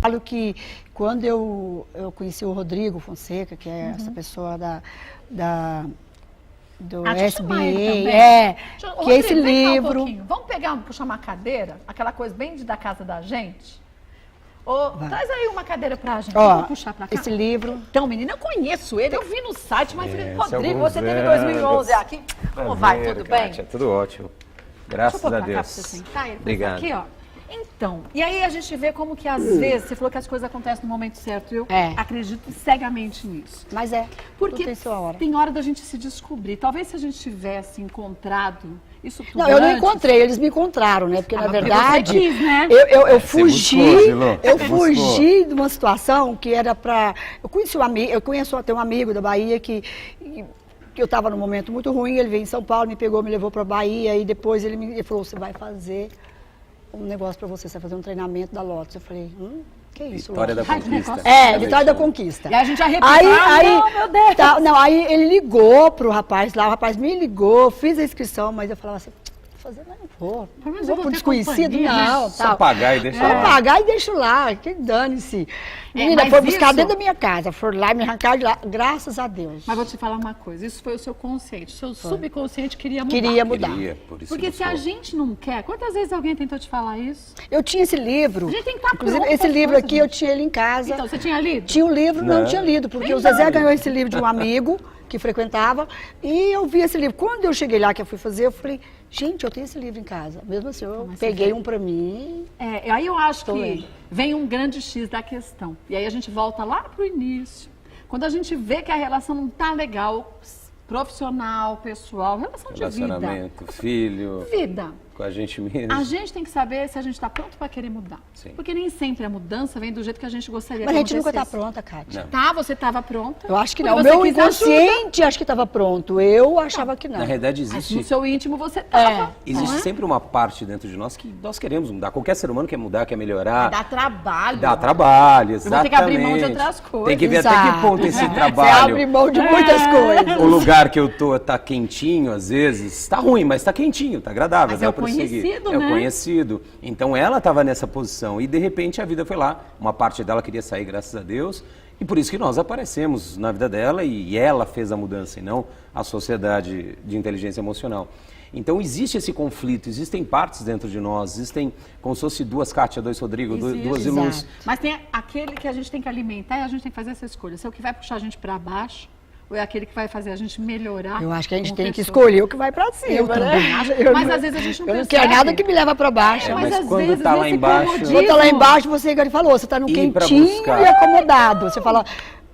falo que quando eu conheci o Rodrigo Fonseca, que é essa pessoa do SBA, que é esse livro. Vamos puxar uma cadeira, aquela coisa bem da casa da gente? Traz aí uma cadeira pra gente. Vamos puxar pra cá. Esse livro. Então, menina, eu conheço ele, eu vi no site, mas Rodrigo, você teve 2011 aqui. Como vai? Tudo bem? Kátia, tudo ótimo. Graças a Deus. Obrigado. Aqui, ó. Então, e aí a gente vê como que às vezes, você falou que as coisas acontecem no momento certo, eu acredito cegamente nisso. Mas porque tem sua hora. Tem hora da gente se descobrir. Talvez se a gente tivesse encontrado isso tudo Não, eu não encontrei, eles me encontraram, né? Porque na verdade, você quis, né? eu fugi de uma situação que era pra... Eu conheço até um amigo da Bahia que eu estava num momento muito ruim, ele veio em São Paulo, me pegou, me levou pra Bahia e depois ele falou, você vai fazer um negócio pra você vai fazer um treinamento da Lotus. Eu falei, que é isso? Vitória da Conquista. Vitória da Conquista. E a gente arrepiou. Meu Deus. Aí ele ligou pro rapaz lá, o rapaz me ligou, fiz a inscrição, mas eu falava assim, fazer, mas não vou. Mas vou pro desconhecido, não. Só pagar e deixar lá. Só pagar e deixo lá, que dane-se. Menina, foi buscar dentro da minha casa, foram lá e me arrancaram de lá, graças a Deus. Mas vou te falar uma coisa, isso foi o seu consciente, o seu subconsciente queria mudar. Queria mudar. Porque se a gente não quer, quantas vezes alguém tentou te falar isso? Eu tinha esse livro, a gente tem que estar inclusive esse livro aqui, eu tinha ele em casa. Então, você tinha lido? Tinha um livro, não tinha lido, porque o Zezé ganhou esse livro de um amigo que frequentava, e eu vi esse livro. Quando eu cheguei lá, que eu fui fazer, eu falei, gente, eu tenho esse livro em casa. Mesmo assim, eu peguei um pra mim. Aí eu acho que vem um grande X da questão. E aí a gente volta lá pro início. Quando a gente vê que a relação não tá legal, profissional, pessoal, relação de vida. Relacionamento, filho. Vida. Com a gente mesmo. A gente tem que saber se a gente está pronto para querer mudar. Sim. Porque nem sempre a mudança vem do jeito que a gente gostaria Mas que a gente nunca acontecesse. está pronta, Kátia. Tá, você estava pronta. Eu acho que não. O meu inconsciente acho que estava pronto. Eu achava que não. Na realidade existe... Mas no seu íntimo você estava. Existe sempre uma parte dentro de nós que nós queremos mudar. Qualquer ser humano quer mudar, quer melhorar. Dá trabalho. Dá trabalho, exatamente. Tem que abrir mão de outras coisas. Tem que ver até que ponto esse trabalho... Você abre mão de muitas coisas. O lugar que eu tô tá quentinho, às vezes. Tá ruim, mas tá quentinho, tá agradável. Mas é o conhecido, né? É o conhecido. Então ela estava nessa posição e de repente a vida foi lá. Uma parte dela queria sair, graças a Deus. E por isso que nós aparecemos na vida dela e ela fez a mudança e não a sociedade de inteligência emocional. Então existe esse conflito, existem partes dentro de nós, existem como se fosse duas Kátia, dois Rodrigo, duas Ilus. Mas tem aquele que a gente tem que alimentar e a gente tem que fazer essa escolha. Se é o que vai puxar a gente para baixo, ou é aquele que vai fazer a gente melhorar? Eu acho que a gente tem que escolher o que vai pra cima, eu também acho. Mas às vezes a gente não percebe. Eu não quero nada que me leva pra baixo. Mas às quando vezes, tá lá embaixo... Quando tá lá embaixo, você, igual ele falou, você tá no quentinho e acomodado. Você fala,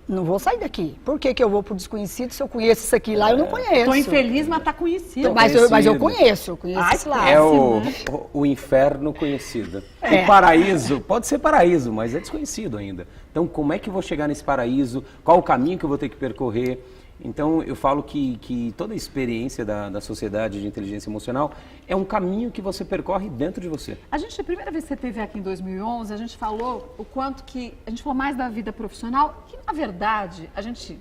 não vou sair daqui. Por que que eu vou pro desconhecido se eu conheço isso aqui lá? Eu não conheço. Tô infeliz, mas tá conhecido. Mas eu conheço esse lado. É o inferno conhecido. O paraíso, pode ser paraíso, mas é desconhecido ainda. Então, como é que eu vou chegar nesse paraíso? Qual o caminho que eu vou ter que percorrer? Então, eu falo que toda a experiência da sociedade de inteligência emocional é um caminho que você percorre dentro de você. A primeira vez que você esteve aqui em 2011, a gente falou o quanto que... A gente falou mais da vida profissional, que na verdade a gente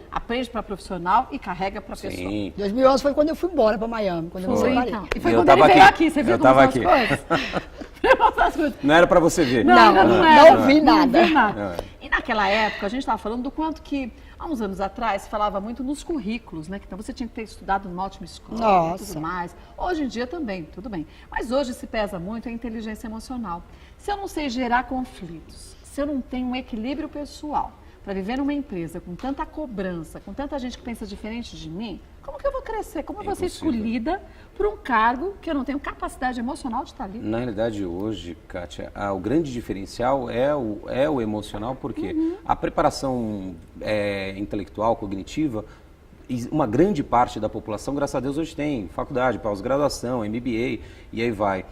aprende para profissional e carrega para pessoa. Sim. 2011 foi quando eu fui embora para Miami, quando eu então. E foi quando ele veio aqui, você viu como são as coisas? Não era para você ver. Não vi nada. E naquela época, a gente estava falando do quanto que, há uns anos atrás, se falava muito nos currículos, né? Então você tinha que ter estudado numa ótima escola e tudo mais. Hoje em dia também, tudo bem. Mas hoje se pesa muito a inteligência emocional. Se eu não sei gerar conflitos, se eu não tenho um equilíbrio pessoal para viver numa empresa com tanta cobrança, com tanta gente que pensa diferente de mim, como que eu vou crescer? Como eu vou ser escolhida por um cargo que eu não tenho capacidade emocional de estar ali? Na realidade, hoje, Kátia, o grande diferencial é o emocional, porque a preparação intelectual, cognitiva, uma grande parte da população, graças a Deus, hoje tem faculdade, pós-graduação, MBA, e aí vai.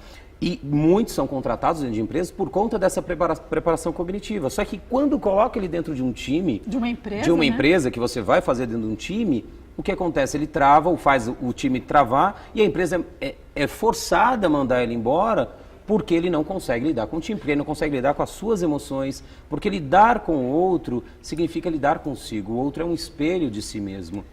E muitos são contratados dentro de empresas por conta dessa preparação cognitiva. Só que quando coloca ele dentro de um time... De uma empresa, que você vai fazer dentro de um time, o que acontece? Ele trava, ou faz o time travar, e a empresa é forçada a mandar ele embora porque ele não consegue lidar com o time, porque ele não consegue lidar com as suas emoções, porque lidar com o outro significa lidar consigo. O outro é um espelho de si mesmo.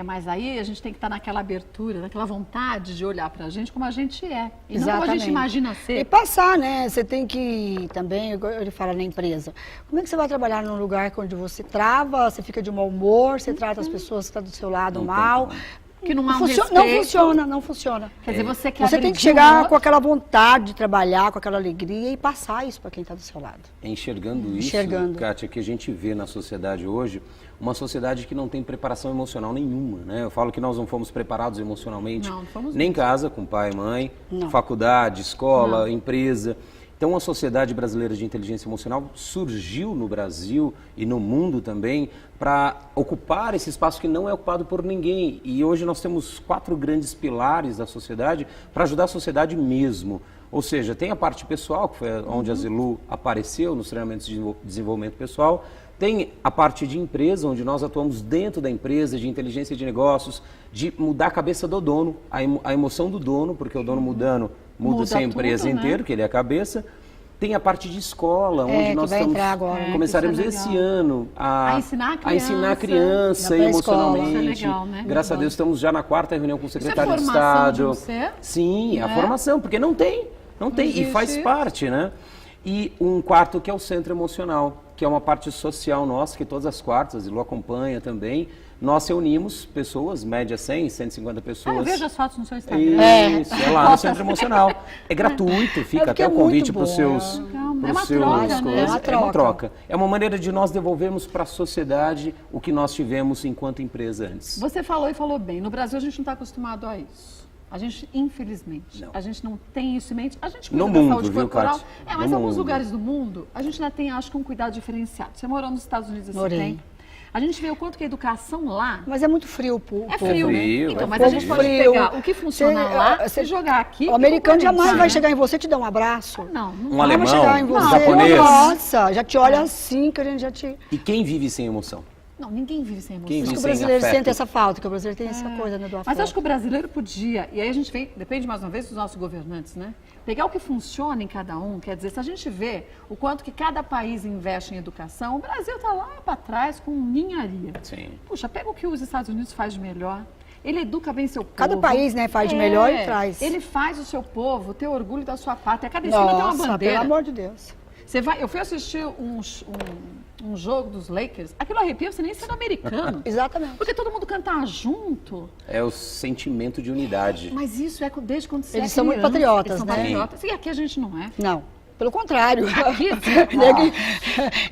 Mas aí a gente tem que estar naquela abertura, naquela vontade de olhar pra gente como a gente é. E não como a Exatamente. gente imagina ser. E passar, né? Você tem que também, ele fala na empresa, como é que você vai trabalhar num lugar onde você trava, você fica de mau humor, você trata as pessoas que estão do seu lado Não tem mal. como. Que não há um Não respeito. funciona, não funciona. Quer dizer, você quer Você tem que agredir chegar o outro. com aquela vontade de trabalhar, com aquela alegria e passar isso para quem está do seu lado. Enxergando isso, Enxergando. Kátia, que a gente vê na sociedade hoje, uma sociedade que não tem preparação emocional nenhuma, né? Eu falo que nós não fomos preparados emocionalmente, Não fomos nem em casa, com pai e mãe, Não. faculdade, escola, empresa. Então, a Sociedade Brasileira de Inteligência Emocional surgiu no Brasil e no mundo também para ocupar esse espaço que não é ocupado por ninguém. E hoje nós temos 4 grandes pilares da sociedade para ajudar a sociedade mesmo. Ou seja, tem a parte pessoal, que foi onde a Zilu apareceu nos treinamentos de desenvolvimento pessoal. Tem a parte de empresa, onde nós atuamos dentro da empresa, de inteligência de negócios, de mudar a cabeça do dono, a emoção do dono, porque o dono mudando, muda-se a empresa tudo, né? inteira, que ele é a cabeça. Tem a parte de escola, onde que nós vai estamos, entrar agora. começaremos isso é esse legal. ano A ensinar a a ensinar a Na criança pré-escola. emocionalmente. Isso é legal, né? Graças a Deus estamos já na 4ª reunião com o secretário de formação de Estado. um ser? Sim, a Né? formação, porque não tem, e existe. faz parte, né? E um quarto que é o centro emocional, que é uma parte social nossa, que todas as quartas, e Lu acompanha também, nós reunimos pessoas, média 100, 150 pessoas. Eu vejo as fotos no seu Instagram. Isso, é lá no Centro Emocional. É gratuito, fica porque até é o convite muito para os bom, seus... Legal, pros é uma seus troca, né? coisas. É uma É uma troca. troca. É uma maneira de nós devolvermos para a sociedade o que nós tivemos enquanto empresa antes. Você falou e falou bem. No Brasil a gente não está acostumado a isso. A gente, infelizmente, Não. a gente não tem isso em mente. A gente cuida No da mundo, saúde viu, corporal. Kátia? Mas No em alguns mundo. lugares do mundo, a gente ainda tem, acho que, um cuidado diferenciado. Você morou nos Estados Unidos esse Morei. tempo. A gente vê o quanto que a educação lá Mas é muito frio, é frio, né? frio, Então, é mas a gente frio. pode pegar o que funciona lá Você- e jogar aqui. O americano e jamais implementar, vai né? chegar em você e te dar um abraço. Não, não Um vai. alemão, vai chegar em um você. japonês. Nossa, já te olha assim, que a gente já te... E quem vive sem emoção? Não, ninguém vive sem emoção. Quem Acho vive que o sem brasileiro afeto? sente essa falta, que o brasileiro tem essa coisa, né, do afeto. Mas acho que o brasileiro podia, e aí a gente vem, depende mais uma vez dos nossos governantes, né? Pegar o que funciona em cada um, quer dizer, se a gente vê o quanto que cada país investe em educação, o Brasil está lá para trás com ninharia. Sim. Puxa, pega o que os Estados Unidos faz de melhor. Ele educa bem seu povo. Cada país, né, faz de melhor e traz. Ele faz o seu povo ter orgulho da sua pátria. Cada esquina tem uma Nossa, bandeira. pelo amor de Deus. Você vai, eu fui assistir um jogo dos Lakers, aquilo arrepia você nem sendo americano. Exatamente. Porque todo mundo cantar junto. É o sentimento de unidade. Mas isso é desde quando você Eles é são muito criança. patriotas, Eles são né? patriotas. E aqui a gente não é. Não, pelo contrário. Aqui, Nego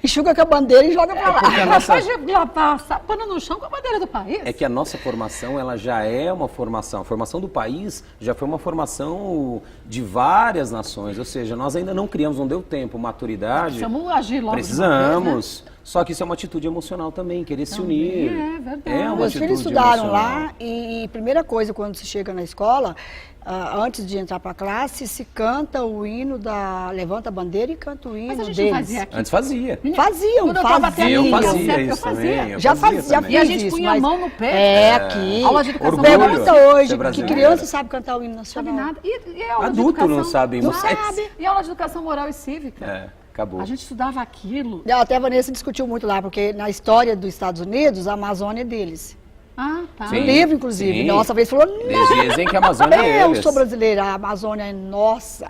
enxuga com a bandeira e joga pra lá. Porque a nossa... Rapaz, de passar pano no chão com a bandeira do país. É que a nossa formação, ela já é uma formação. A formação do país já foi uma formação de várias nações. Ou seja, nós ainda não criamos, não deu tempo, maturidade. Precisamos agir logo. Precisamos. Só que isso é uma atitude emocional também, querer se unir. é verdade. É uma Meus atitude filhos estudaram emocional. lá e primeira coisa, quando se chega na escola, antes de entrar para a classe, se canta o hino da... Levanta a bandeira e canta o hino Mas a gente deles. não fazia aqui. Antes fazia. Faziam, Quando eu tava até Eu aqui, fazia eu isso fazia. também. eu Já fazia fazia, também. E a fiz gente isso, punha a mas- mão no peito. É, aqui. Aula de educação Orgulho. Pergunta Ser hoje, que brasileiro. criança sabe cantar o hino Não sabe nacional? nada. E aula de Adulto educação? não sabe, Não mas- sabe. E aula de educação moral e cívica? É, acabou. A gente estudava aquilo. Até a Vanessa discutiu muito lá, porque na história dos Estados Unidos, a Amazônia é deles. Ah, tá. No livro, inclusive. Sim. Nossa vez falou, Eles dizem que a Amazônia é eu deles. sou brasileira, a Amazônia é nossa.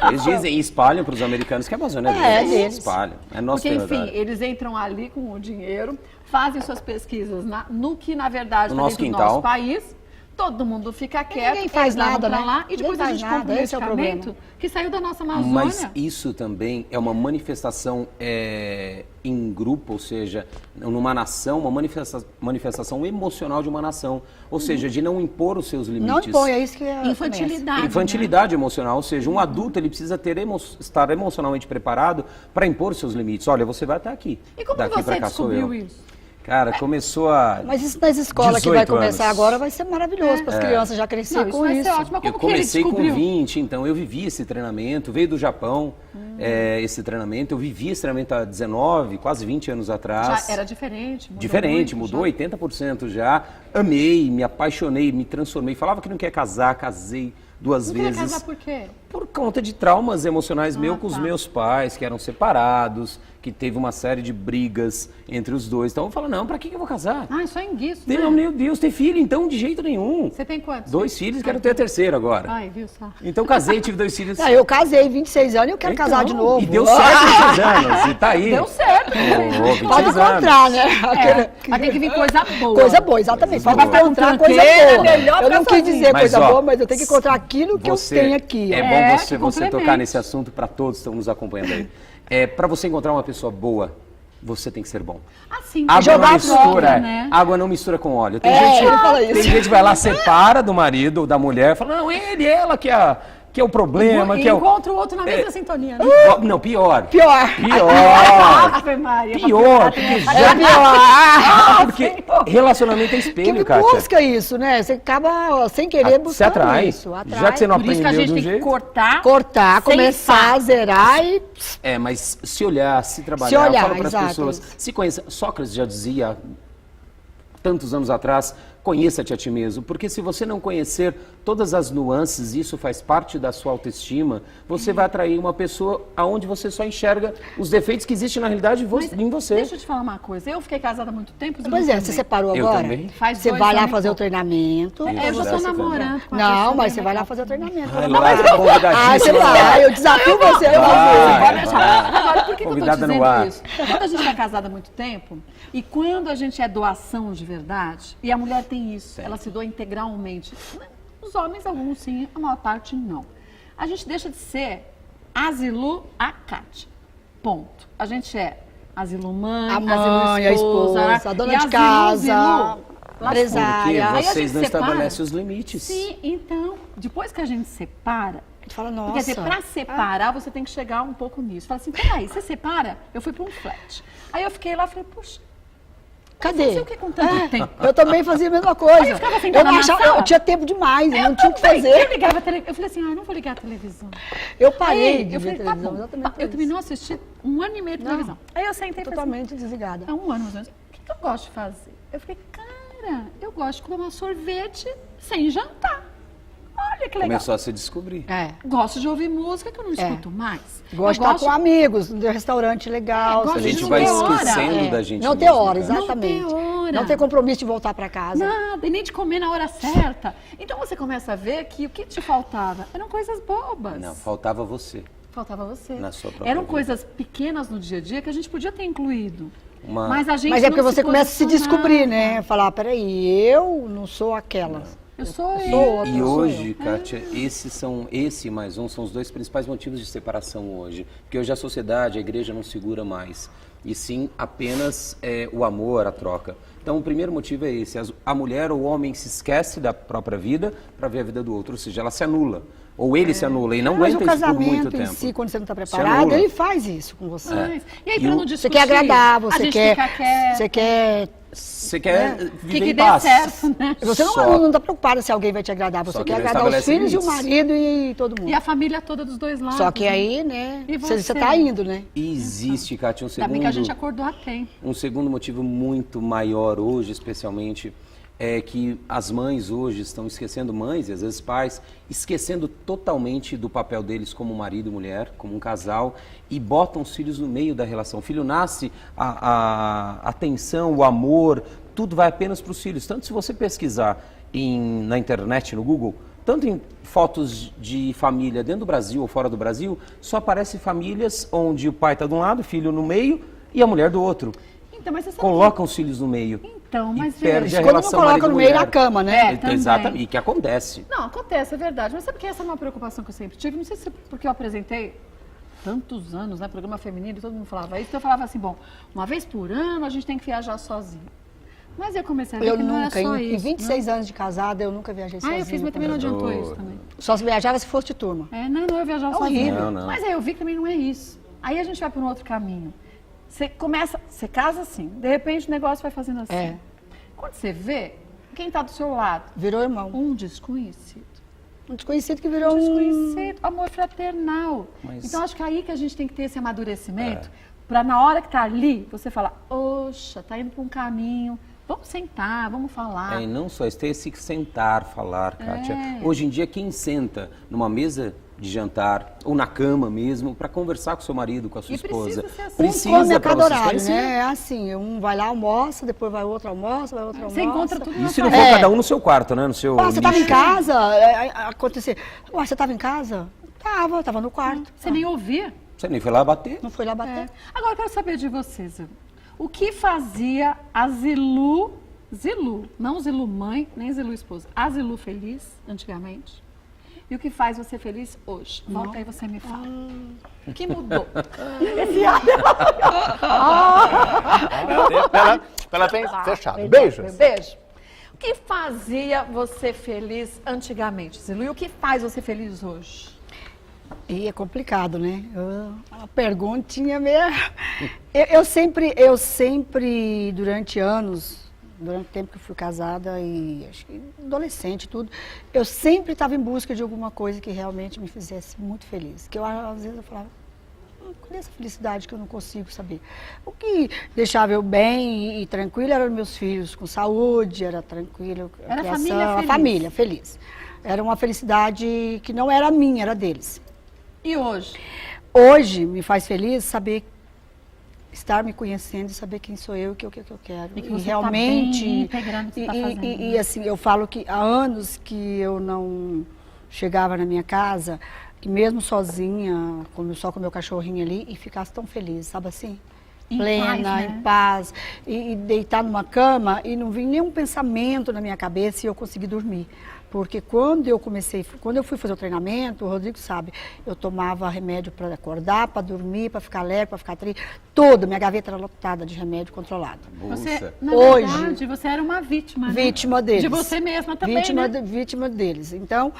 Eles dizem e espalham para os americanos que a Amazônia é É, deles. deles. Espalham. É nosso Porque, enfim, território. eles entram ali com o dinheiro, fazem suas pesquisas no que, na verdade, No está nosso dentro do quintal. nosso país. Todo mundo fica quieto, ninguém faz eles levam nada, pra né? lá, e Ninguém depois a faz gente compra nada, um esse é o medicamento problema. que saiu da nossa Amazônia. Mas isso também é uma manifestação em grupo, ou seja, numa nação, uma manifestação emocional de uma nação. Ou seja, de não impor os seus limites. Não impõe, é isso que é. Infantilidade. Infantilidade emocional, ou seja, um adulto ele precisa estar emocionalmente preparado para impor os seus limites. Olha, você vai até aqui. E como Daqui você pra cá sou eu. descobriu isso? Cara, começou a... Mas isso nas escolas que vai 18 começar anos. agora vai ser maravilhoso para as crianças já crescer Não, isso com vai isso. ser ótimo. Mas como Eu que ele comecei com descobriu? 20, então eu vivi esse treinamento, veio do Japão esse treinamento, eu vivi esse treinamento há 19, quase 20 anos atrás. Já era diferente? Mudou Diferente, muito, mudou já? 80% já. Amei, me apaixonei, me transformei. Falava que não quer casar, casei 2 Não queria vezes. casar por quê? por conta de traumas emocionais meus com os meus pais, que eram separados, que teve uma série de brigas entre os dois. Então eu falo, não, pra que eu vou casar? Ah, só enguiço, Tem, né? meu Deus, ter filho, então, de jeito nenhum. Você tem quantos? 2 filhos, quero ter a terceira agora. Ai, viu só? Então casei, tive 2 filhos. Não, eu casei 26 anos e eu quero casar de novo. E deu certo 26 anos, e tá aí. Deu certo. Ô, 26 Pode anos. encontrar, né? Mas tem que vir coisa boa. Coisa boa, exatamente. Coisa Pode boa. encontrar coisa Tranqueira, boa. melhor Eu não ficar quis dizer Mas, coisa ó, boa, mas eu tenho que encontrar aquilo que eu tenho aqui. É ó. bom que você complemente. tocar nesse assunto para todos que estão nos acompanhando aí. Para você encontrar uma pessoa boa, você tem que ser bom. Assim, Água não jogar mistura, fora, né? água não mistura com óleo. Tem ele fala tem isso. gente que vai lá, separa do marido ou da mulher, fala, não, ela que é o problema, que é o... encontra o outro na mesma sintonia, né? Não, pior. Pior. Pior. Ave Maria. Pior, porque É já... pior. Porque relacionamento é espelho, Que Kátia. busca isso, né? Você acaba sem querer Você buscando atrai. isso. Atrai. Já que você não Por isso que a aprendeu gente de um tem que jeito... cortar. Cortar, sem começar a fato. zerar e... Mas se olhar, se trabalhar, Se olhar, fala para as exato. pessoas, se conheça. Sócrates já dizia, tantos anos atrás, conheça-te a ti mesmo, porque se você não conhecer todas as nuances, isso faz parte da sua autoestima, você vai atrair uma pessoa aonde você só enxerga os defeitos que existem na realidade em você. Deixa eu te falar uma coisa. Eu fiquei casada há muito tempo. os Pois meus é, também. você separou Eu agora? também. Faz Você 2 vai lá anos e fazer o pouco. treinamento. Eu já estou Graças a namorando com a Não, pessoa, mas você né? vai lá fazer o treinamento. Vai Não, lá, mas- convidadíssima. Ah, você vai, eu desafio você. eu vou fazer. Pode deixar. Agora, por que eu tô Convidada no dizendo ar. isso? Quando a gente é casada há muito tempo, e quando a gente é doação de verdade, e a mulher tem isso, ela se doa integralmente. Os homens, alguns sim, a maior parte não. A gente deixa de ser asilo a Kátia. Ponto. A gente é asilo mãe, A mãe, a esposa, a dona e de asilo, casa, lascou. Porque empresária. Aí a vocês gente não separa. estabelecem os limites. Sim, então, depois que a gente separa, Tu fala, nossa. quer dizer, para separar, você tem que chegar um pouco nisso. Fala assim, peraí, você separa? Eu fui para um flat. Aí eu fiquei lá e falei, puxa, Cadê? fazer o que com tanto tempo? Eu também fazia a mesma coisa. Aí eu ficava sentada na sala. eu tinha tempo demais, eu não tinha o que também. fazer. Eu ligava a televisão. Eu falei assim, não vou ligar a televisão. Eu parei Aí, de eu ver falei, tá televisão, bom. exatamente por Eu isso. também não assisti 1 ano e meio de televisão. Aí eu sentei e falei assim, Totalmente desligada. há 1 ano, mais ou menos, o que eu gosto de fazer? Eu falei, cara, eu gosto de tomar sorvete sem jantar. Olha que legal. Começou a se descobrir. Gosto de ouvir música que eu não escuto mais. Gosto de estar com amigos, de restaurante legal. gosto A de gente não vai ter hora. esquecendo da gente Não ter mesmo, hora, cara. exatamente. Não ter hora. Não ter compromisso de voltar para casa. Nada, e nem de comer na hora certa. Então você começa a ver que o que te faltava eram coisas bobas. Não, faltava você. Faltava você. Na sua própria Eram vida. coisas pequenas no dia a dia que a gente podia ter incluído. Uma- Mas a gente Mas é porque não você começa a se posicionava. descobrir, né? Falar, peraí, eu não sou aquela. Eu sou sou eu. outra. E sou hoje, Kátia, esse mais um são os 2 principais motivos de separação hoje. Porque hoje a sociedade, a igreja não segura mais. E sim apenas o amor, a troca. Então o primeiro motivo é esse. A mulher ou o homem se esquece da própria vida para ver a vida do outro. Ou seja, ela se anula. Ou ele se anula e não Mas aguenta o isso por muito casamento em tempo. si, quando você não está Se preparado, anula. ele faz isso com você. Mas- E aí, E pra não o- discutir, Você quer agradar, a você gente quer, fica quieto. você quer. Você quer viver que em dê paz. certo, né? Você Só- não está preocupada se alguém vai te agradar, você Só que quer não agradar os estabelece filhos e o limites. marido e todo mundo. E a família toda dos dois lados. Só que né? aí, né, E você você? está indo, né? E existe, Kátia, Ainda bem que a gente acordou a tempo. Um segundo motivo muito maior hoje, especialmente, é que as mães hoje estão esquecendo, mães e às vezes pais, esquecendo totalmente do papel deles como marido e mulher, como um casal, e botam os filhos no meio da relação. O filho nasce, a atenção, o amor, tudo vai apenas para os filhos. Tanto se você pesquisar na internet, no Google, tanto em fotos de família dentro do Brasil ou fora do Brasil, só aparecem famílias onde o pai está de um lado, o filho no meio e a mulher do outro. Então, mas você sabe Colocam os filhos no meio. Então, e mas perde veja, a Quando não relação coloca no meio marido-mulher. da cama, né? também. Exatamente. E que acontece. Não, acontece, é verdade. Mas sabe que essa é uma preocupação que eu sempre tive? Não sei se é porque eu apresentei tantos anos, né? Programa feminino, todo mundo falava isso. Então eu falava assim, bom, uma vez por ano a gente tem que viajar sozinho. Mas eu comecei a ver Eu que não nunca, era só em isso. 26 anos de casada, eu nunca viajei sozinha. Eu fiz, mas também não adiantou isso também. Só se viajava se fosse de turma. Não, eu viajava É sozinha. horrível. Não. Mas aí eu vi que também não é isso. Aí a gente vai para um outro caminho. Você casa assim, de repente o negócio vai fazendo assim. É. Quando você vê, quem está do seu lado? Virou irmão. Um desconhecido. Um desconhecido que virou um... Desconhecido, amor fraternal. Mas- Então acho que é aí que a gente tem que ter esse amadurecimento, para na hora que tá ali, você falar, oxa, tá indo para um caminho, vamos sentar, vamos falar. E não só isso, tem esse sentar, falar, Kátia. É. Hoje em dia, quem senta numa mesa de jantar, ou na cama mesmo, para conversar com seu marido, com a sua esposa. Precisa ser assim. Come a pra cada vocês horário, conhecerem. né? É assim, um vai lá, almoça, depois vai outro almoça, vai outro almoça. Você encontra tudo na E se sua não for cada um no seu quarto, né? No seu Ah, você estava em nicho. casa? Acontecer. Ué, você estava em casa? Tava no quarto. Você nem ouvia. Você nem foi lá bater? Não foi lá bater? É. Agora eu quero saber de você, Zilu. O que fazia a Zilu, não Zilu mãe, nem Zilu esposa, a Zilu feliz antigamente? E o que faz você feliz hoje? Volta aí, você me fala. O que mudou? Esse ar Pela bem fechado. Beijos. Beijo. O que fazia você feliz antigamente, Zilu? E o que faz você feliz hoje? E é complicado, né? A perguntinha meio... Eu sempre, durante anos, durante o tempo que eu fui casada e acho que adolescente e tudo, eu sempre estava em busca de alguma coisa que realmente me fizesse muito feliz. Que eu, às vezes, eu falava, cadê essa felicidade que eu não consigo saber? O que deixava eu bem e tranquila eram meus filhos, com saúde, era tranquilo. Era a criação, família feliz. a família feliz. Era uma felicidade que não era minha, era deles. E hoje? Hoje me faz feliz saber estar me conhecendo e saber quem sou eu e o que eu quero. E que E você realmente tá bem integrando o que você tá fazendo, e assim, eu falo que há anos que eu não chegava na minha casa e mesmo sozinha, só com o meu cachorrinho ali, e ficasse tão feliz, sabe assim? Em Plena, paz, né? em paz, e deitar numa cama e não vir nenhum pensamento na minha cabeça e eu conseguir dormir. Porque quando eu fui fazer o treinamento, o Rodrigo sabe, eu tomava remédio para acordar, para dormir, para ficar alegre, para ficar triste, tudo, minha gaveta era lotada de remédio controlado. Você, Bolsa. na Hoje- verdade, você era uma vítima, né? Vítima deles. De você mesma também, vítima, né? vítima deles. Então,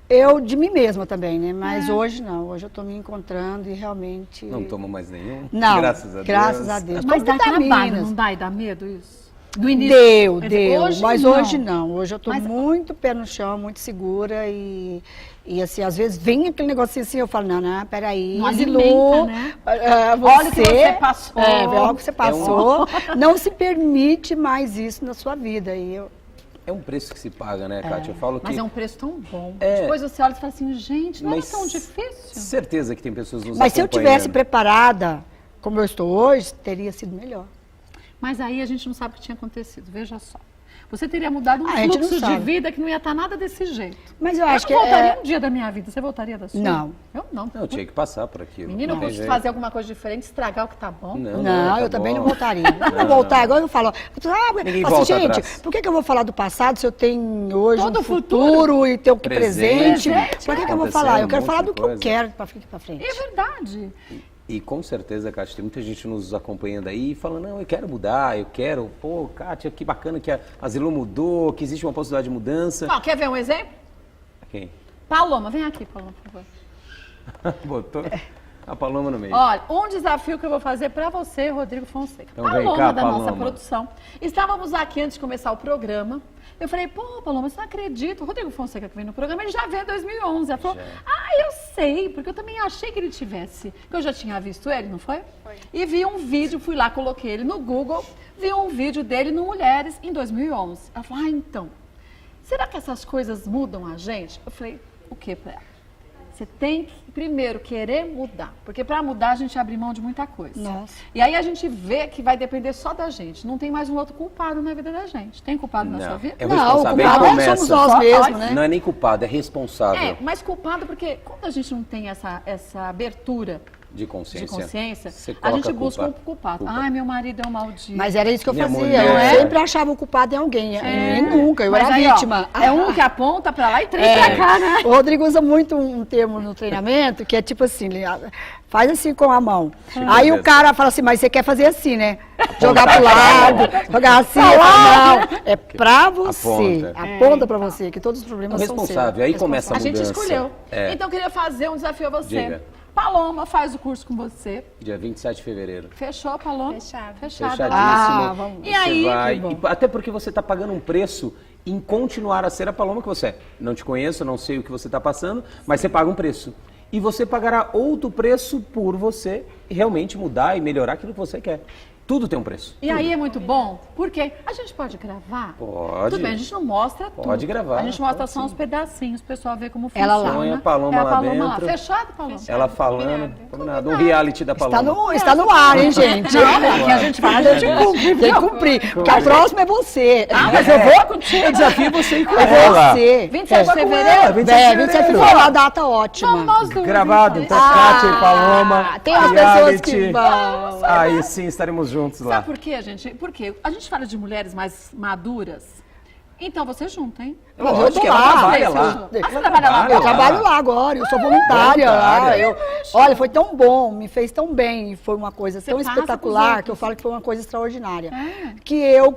eu de mim mesma também, né? Mas hoje não, hoje eu estou me encontrando e realmente... Não tomo mais nenhum? Não, Graças a Deus. graças a Deus. Mas Tomo dá trabalho, vitaminas. não dá? E dá medo isso? Do início? Deu, Quer dizer, deu. hoje Mas não. hoje não. Hoje eu estou Mas- muito pé no chão, muito segura e assim, às vezes vem aquele negocinho assim, eu falo, não, peraí, Não Zilu, alimenta, né? Olha o que você passou. Olha o que você passou. Não se permite mais isso na sua vida. E eu, É um preço que se paga, né, Kátia? Eu falo que... Mas é um preço tão bom. É. Depois você olha e fala assim, gente, não Mas era tão difícil. certeza que tem pessoas nos mas se eu acompanhando. tivesse preparada, como eu estou hoje, teria sido melhor. Mas aí a gente não sabe o que tinha acontecido, veja só. Você teria mudado um A gente não fluxo de sabe. vida que não ia estar nada desse jeito. Mas eu acho que não voltaria um dia da minha vida. Você voltaria da sua? Não. Eu não. Não, tinha que passar por aquilo. Menino, eu Não tem preciso jeito. fazer alguma coisa diferente, estragar o que tá bom. Não, tá eu também não bom. voltaria. Eu não voltar, igual eu falo. Ninguém Assim, volta gente, atrás. por que eu vou falar do passado se eu tenho hoje Todo um o futuro. e tenho que presente? Presente, Por que eu vou acontecendo falar? Eu quero um falar monte do de que eu coisa. quero para ficar para frente. É verdade. E com certeza, Kátia, tem muita gente nos acompanhando aí e falando, não, eu quero mudar, eu quero, pô, Kátia, que bacana que a Zilu mudou, que existe uma possibilidade de mudança. Ó, quer ver um exemplo? Quem? Paloma, vem aqui, Paloma, por favor. Botou a Paloma no meio. Olha, um desafio que eu vou fazer para você, Rodrigo Fonseca. Então vem Paloma, cá, da nossa Paloma. produção. Estávamos aqui antes de começar o programa. Eu falei, pô, Paloma, você não acredita? O Rodrigo Fonseca que vem no programa, ele já veio em 2011. Ela falou, eu sei, porque eu também achei que ele tivesse. Que eu já tinha visto ele, não foi? Foi. E vi um vídeo, fui lá, coloquei ele no Google, vi um vídeo dele no Mulheres em 2011. Ela falou, então, será que essas coisas mudam a gente? Eu falei, o que pra ela? Você tem que, primeiro, querer mudar. Porque para mudar, a gente abre mão de muita coisa. Nossa. E aí a gente vê que vai depender só da gente. Não tem mais um outro culpado na vida da gente. Tem culpado na sua vida? É o Não, o responsável. Aí culpado começa. somos nós mesmos, né? Não é nem culpado, é responsável É, mas culpado porque quando a gente não tem essa abertura de consciência. de consciência, Você a coloca gente busca um culpa. culpado. Culpa. Ai, meu marido é um maldito. Mas era isso que eu Minha fazia. mulher. Eu É. sempre achava o culpado em alguém. E nunca, eu Mas era aí, ó, vítima. é um que aponta pra lá e três pra cá, né? O Rodrigo usa muito um termo no treinamento que é tipo assim, ele faz assim com a mão. Aí o cara fala assim, mas você quer fazer assim, né? Jogar pro lado, jogar assim. Eu falo, não, é pra você. Aponta. Aponta pra você, que todos os problemas É o são seus. responsável, aí começa A gente mudança. escolheu. É. Então eu queria fazer um desafio a você. Diga. Paloma faz o curso com você. Dia 27 de fevereiro. Fechou, Paloma? Fechado. Fechado. Fechadíssimo. Ah, vamos. E aí? vai, Que bom. até porque você está pagando um preço em continuar a ser a Paloma que você é. Não te conheço, não sei o que você está passando, mas você paga um preço. E você pagará outro preço por você realmente mudar e melhorar aquilo que você quer. Tudo tem um preço. E aí é muito bom, porque a gente pode gravar? Pode. Tudo bem, a gente não mostra tudo. Pode gravar, A gente mostra pode só sim. uns pedacinhos, o pessoal vê como Ela funciona. lá. Põe a Paloma É a lá Paloma lá. dentro. Fechado, Paloma? Ela falando, combinado. Um reality da Paloma. Está no ar, hein, gente? Não, aqui a gente fala, a gente cumpre. Tem que cumprir, porque a próxima é você. Mas eu vou contigo. Eu desafio você e com É ela. você. 27 de ela, fevereiro? 27 de 27 de fevereiro. fevereiro é uma data ótima. Vamos nós duas. Gravado, então, então. Kátia e Paloma. Tem as pessoas reality. que vão. Aí sim, estaremos juntos lá. Sabe por quê, gente? Porque a gente fala de mulheres mais maduras. Então você junta, hein? Lógico que tô ela lá. trabalha Você lá. junta. Ah, você trabalha lá? Eu trabalho lá agora, eu sou voluntária lá. voluntária. Olha, foi tão bom, me fez tão bem, foi uma coisa tão passa pros espetacular outros. que eu falo que foi uma coisa extraordinária. É. Que eu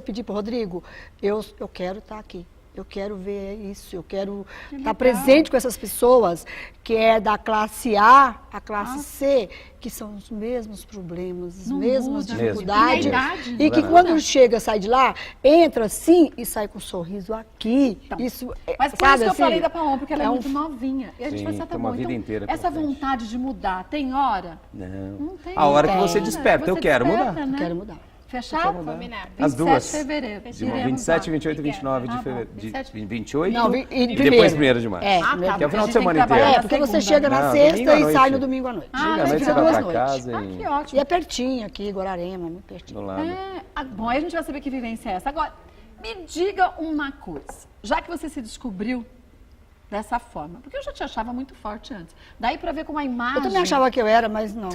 pedi para o Rodrigo, eu quero estar aqui. Eu quero ver isso, eu quero estar presente com essas pessoas, que é da classe A à classe C, que são os mesmos problemas, as Não mesmas muda. dificuldades. E a idade, E que não. quando chega, sai de lá, entra assim e sai com um sorriso aqui. Então, Isso, Mas por sabe isso que eu assim? falei da Paloma, porque ela é, é um- muito novinha. E a gente Sim, vai ser até tem uma bom. vida Então, inteira pela essa frente. vontade de mudar, tem hora? Não. Não tem. A hora que Tem. você desperta, eu Você quero desperta, mudar. né? Eu quero mudar. Fechado? Combinado. As 27 duas. de fevereiro. De Iremos 27, lá. 28 e 29 de Ah, bom. fevereiro. 27. 28 Não, e primeiro. depois 1º de março. É, Ah, primeiro. tá. Que é o final de A gente tem semana que trabalhar inteiro. É, porque você segunda. chega na Não, domingo sexta à e noite. sai no domingo à noite. Ah, Chega à noite, legal. você vai Duas pra noites. casa Ah, e que E ótimo. é pertinho aqui, Guararema, muito pertinho. do lado. Bom, aí a gente vai saber que vivência é essa. Agora, me diga uma coisa. Já que você se descobriu dessa forma, porque eu já te achava muito forte antes. Daí pra ver como a imagem... Eu também achava que eu era, mas não.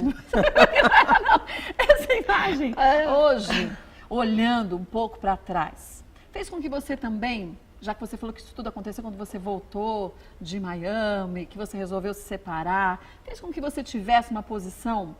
Essa imagem, hoje, olhando um pouco para trás, fez com que você também, já que você falou que isso tudo aconteceu quando você voltou de Miami, que você resolveu se separar, fez com que você tivesse uma posição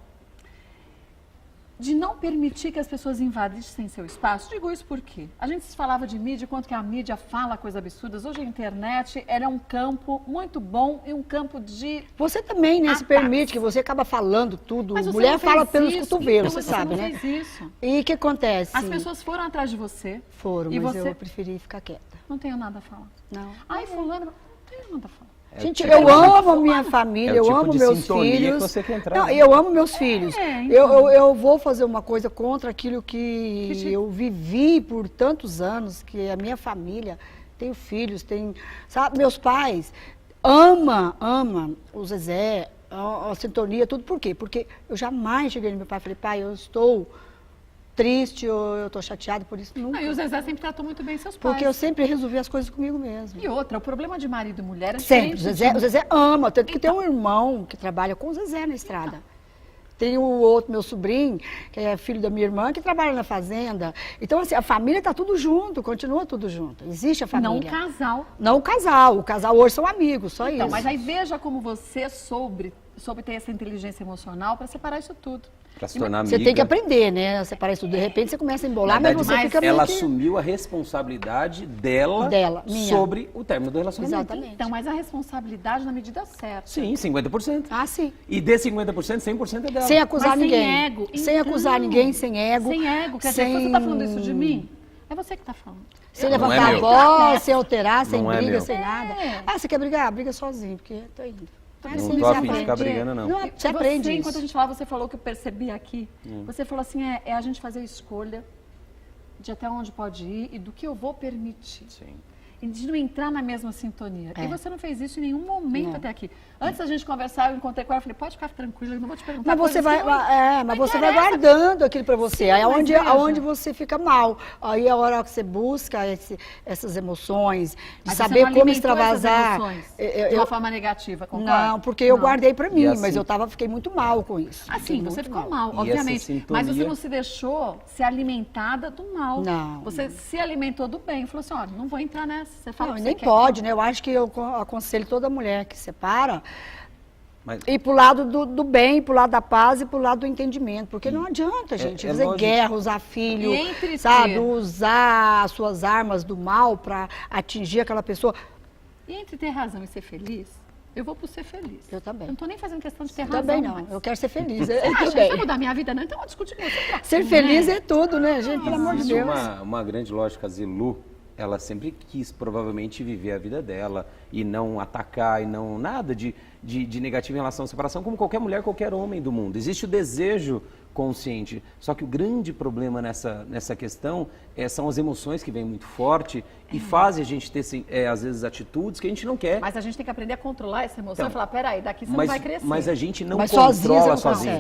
de não permitir que as pessoas invadissem seu espaço? Digo isso porque a gente se falava de mídia, quanto que a mídia fala coisas absurdas. Hoje a internet era um campo muito bom e um campo de... Você também, né, se Ataques. permite, que você acaba falando tudo. Mas você Mulher não fez fala pelos isso, cotovelos, então você sabe, não né? fez isso. E o que acontece? As pessoas foram atrás de você. Foram, E mas você... eu preferi ficar quieta. Não tenho nada a falar. Não. Ai, fulano, não tenho nada a falar. É o Gente, tipo eu de- amo a minha família, É o eu tipo amo de meus sintonia que filhos. você quer entrar, Não, né? eu amo meus filhos. então. Eu vou fazer uma coisa contra aquilo que Que te- eu vivi por tantos anos, que a minha família, tenho filhos, sabe, meus pais, ama o Zezé, a sintonia, tudo. Por quê? Porque eu jamais cheguei no meu pai e falei, pai, eu estou triste ou eu estou chateado por isso, nunca. Não, e o Zezé sempre tratou muito bem seus pais. Porque eu sempre resolvi as coisas comigo mesmo. E outra, o problema de marido e mulher é Sempre. diferente O Zezé ama. Tanto que tem um irmão que trabalha com o Zezé na estrada. Tem o outro, meu sobrinho, que é filho da minha irmã, que trabalha na fazenda. Então, assim, a família está tudo junto, continua tudo junto. Existe a Não família. um casal. Não o casal. O casal hoje são amigos, só Então, isso. mas aí veja como você soube ter essa inteligência emocional para separar isso tudo. Pra se tornar Você amiga. tem que aprender, né? A separar isso tudo. De repente você começa a embolar, Na mas verdade, você fica meio ela que... assumiu a responsabilidade dela, Minha. sobre o término do relacionamento. Exatamente. Então, mas a responsabilidade na medida certa. Sim, 50%. Ah, sim. E de 50%, 100% é dela. Sem acusar Mas sem ninguém. ego. Sem Então, acusar ninguém, sem ego. Sem ego. Quer dizer, sem- você está falando isso de mim? É você que está falando. Sem Não levantar é a meu. voz, sem alterar, sem Não é briga, meu. sem nada. Ah, você quer brigar? Briga sozinho, porque eu tô indo. É Não assim, tô você afim de aprende. ficar brigando, não. Você aprende Enquanto a isso. gente falava, você falou que eu percebi aqui. Você falou assim, é a gente fazer a escolha de até onde pode ir e do que eu vou permitir. Sim. E de não entrar na mesma sintonia. É. E você não fez isso em nenhum momento Não. até aqui. Antes da gente conversar, eu encontrei com ela e falei, pode ficar tranquila, eu não vou te perguntar Mas você coisas vai, que não- mas não você vai interessa. guardando aquilo pra você. Sim, Aí mas veja. aonde você fica mal. Aí a hora que você busca essas emoções, de Mas você saber não como alimentou extravasar. essas emoções Eu- de uma eu- forma negativa, concorda? Não, porque eu Não. guardei pra mim, E assim- mas eu fiquei muito mal com isso. Assim, Fiquei você muito ficou mal, E obviamente. essa sintonia- Mas você não se deixou ser alimentada do mal. Não. Você se alimentou do bem. Falou assim, olha, não vou entrar nessa. Você fala Não, o que nem você quer. pode, né? Eu acho que eu aconselho toda mulher que separa Mas ir pro lado do bem, pro lado da paz e pro lado do entendimento. Porque não adianta, gente, fazer lógico. guerra, usar filho, E entre sabe? ter- Usar as suas armas do mal pra atingir aquela pessoa. E entre ter razão e ser feliz, eu vou por ser feliz. Eu também. não tô nem fazendo questão de ter razão. Também não, mais. eu quero ser feliz. Ah, gente, também. vai mudar minha vida não, então eu vou discutir com você. Ser feliz é tudo, né, gente? Pelo amor de existe Deus. uma grande lógica Zilu ela sempre quis provavelmente viver a vida dela e não atacar e não nada de negativo em relação à separação, como qualquer mulher, qualquer homem do mundo. Existe o desejo consciente, só que o grande problema nessa questão são as emoções que vêm muito forte e fazem a gente ter, às vezes, atitudes que a gente não quer. Mas a gente tem que aprender a controlar essa emoção e falar, peraí, daqui você não vai crescer. Mas a gente não Mas controla sozinho.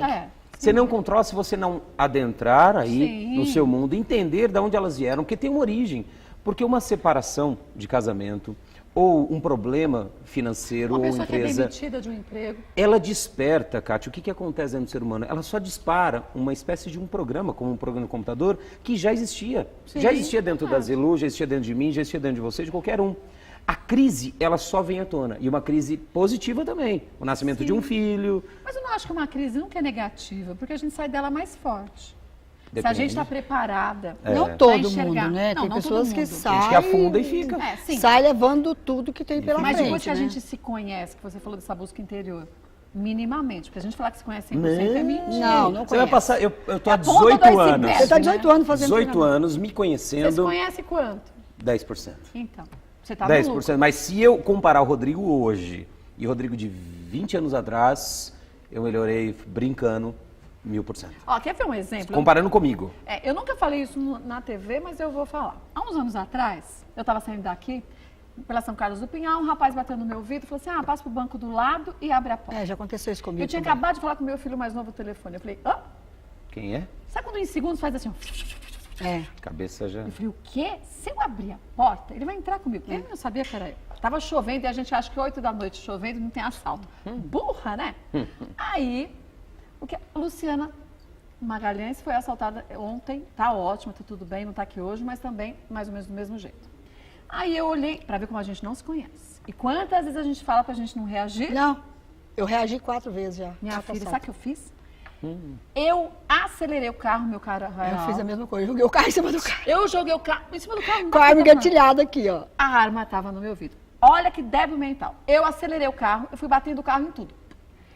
Você não controla se você não adentrar aí no seu mundo, entender de onde elas vieram, porque tem uma origem. Porque uma separação de casamento ou um problema financeiro ou empresa... Uma pessoa que é demitida de um emprego... Ela desperta, Kátia, o que acontece dentro do ser humano? Ela só dispara uma espécie de um programa, como um programa no computador, que já existia. Sim. Já existia dentro da Zilu, já existia dentro de mim, já existia dentro de você, de qualquer um. A crise, ela só vem à tona. E uma crise positiva também. O nascimento de um filho. Mas eu não acho que uma crise nunca é negativa, porque a gente sai dela mais forte. Depende. Se a gente está preparada, Não todo mundo, né? Não, Tem não pessoas todo que mundo. saem... Gente que afunda e fica. Sai levando tudo que tem pela Mas frente, depois que a né? gente se conhece, que você falou dessa busca interior, minimamente, porque a gente falar que se conhece 100% é mentira. Não Você vai conhece. passar... Eu tô há É a ponta do 18 iceberg. anos. Você está 18 anos fazendo 18 treinamento. anos me Você se conhecendo... conhece quanto? 10%. Então, você tá no 10%. lucro. Mas se eu comparar o Rodrigo hoje e o Rodrigo de 20 anos atrás, eu melhorei brincando 1000%. Ó, quer ver um exemplo? Comparando comigo. Eu nunca falei isso na TV, mas eu vou falar. Há uns anos atrás, eu estava saindo daqui, pela São Carlos do Pinhal, um rapaz bateu no meu vidro e falou assim, passa pro banco do lado e abre a porta. Já aconteceu isso comigo Eu tinha também. acabado de falar com meu filho mais novo no telefone. Eu falei, Quem é? sabe quando em segundos faz assim, ó? Cabeça já... Eu falei, o quê? Se eu abrir a porta, ele vai entrar comigo. Ele não sabia que era eu. Tava chovendo e a gente acha que 8 da noite chovendo não tem assalto. Burra, né? Aí, a Luciana Magalhães foi assaltada ontem, tá ótima, tá tudo bem, não tá aqui hoje, mas também mais ou menos do mesmo jeito. Aí eu olhei pra ver como a gente não se conhece. E quantas vezes a gente fala pra gente não reagir? Não, eu reagi 4 vezes já. Minha Só filha, passado. sabe o que eu fiz? Eu acelerei o carro, meu carro era Eu fiz a alto. mesma coisa, joguei o carro em cima do carro. Eu joguei o carro em cima do carro. não Com dá a arma pra falar. engatilhada aqui, ó. A arma estava no meu vidro. Olha que débil mental. Eu acelerei o carro, eu fui batendo o carro em tudo.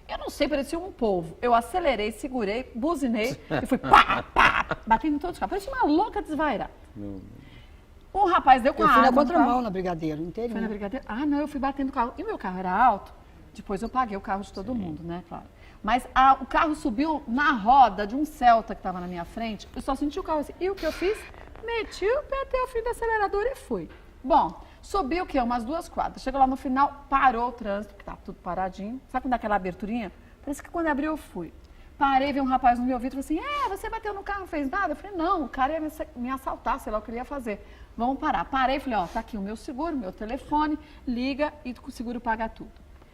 Eu não sei, parecia um polvo. Eu acelerei, segurei, buzinei e fui pá, pá, batendo em todos os carros. Parecia uma louca desvairada. Um rapaz deu com Eu a fui na arma no contramão, carro. na Brigadeiro, Foi na inteirinho. Brigadeiro? Ah, não, eu fui batendo o carro. E meu carro era alto. Depois eu paguei o carro de todo mundo, né, claro. Mas o carro subiu na roda de um Celta que estava na minha frente. Eu só senti o carro assim. E o que eu fiz? Meti o pé até o fim do acelerador e fui. Bom, subi o quê? Umas 2 quadras. Chegou lá no final, parou o trânsito, que estava tudo paradinho. Sabe quando dá aquela aberturinha? Parece que quando abriu eu fui. Parei, vi um rapaz no meu ouvido e falou assim, você bateu no carro, não fez nada? Eu falei, não, o cara ia me assaltar, sei lá o que ele ia fazer. Vamos parar. Parei e falei, tá aqui o meu seguro, meu telefone, liga e o seguro paga tudo.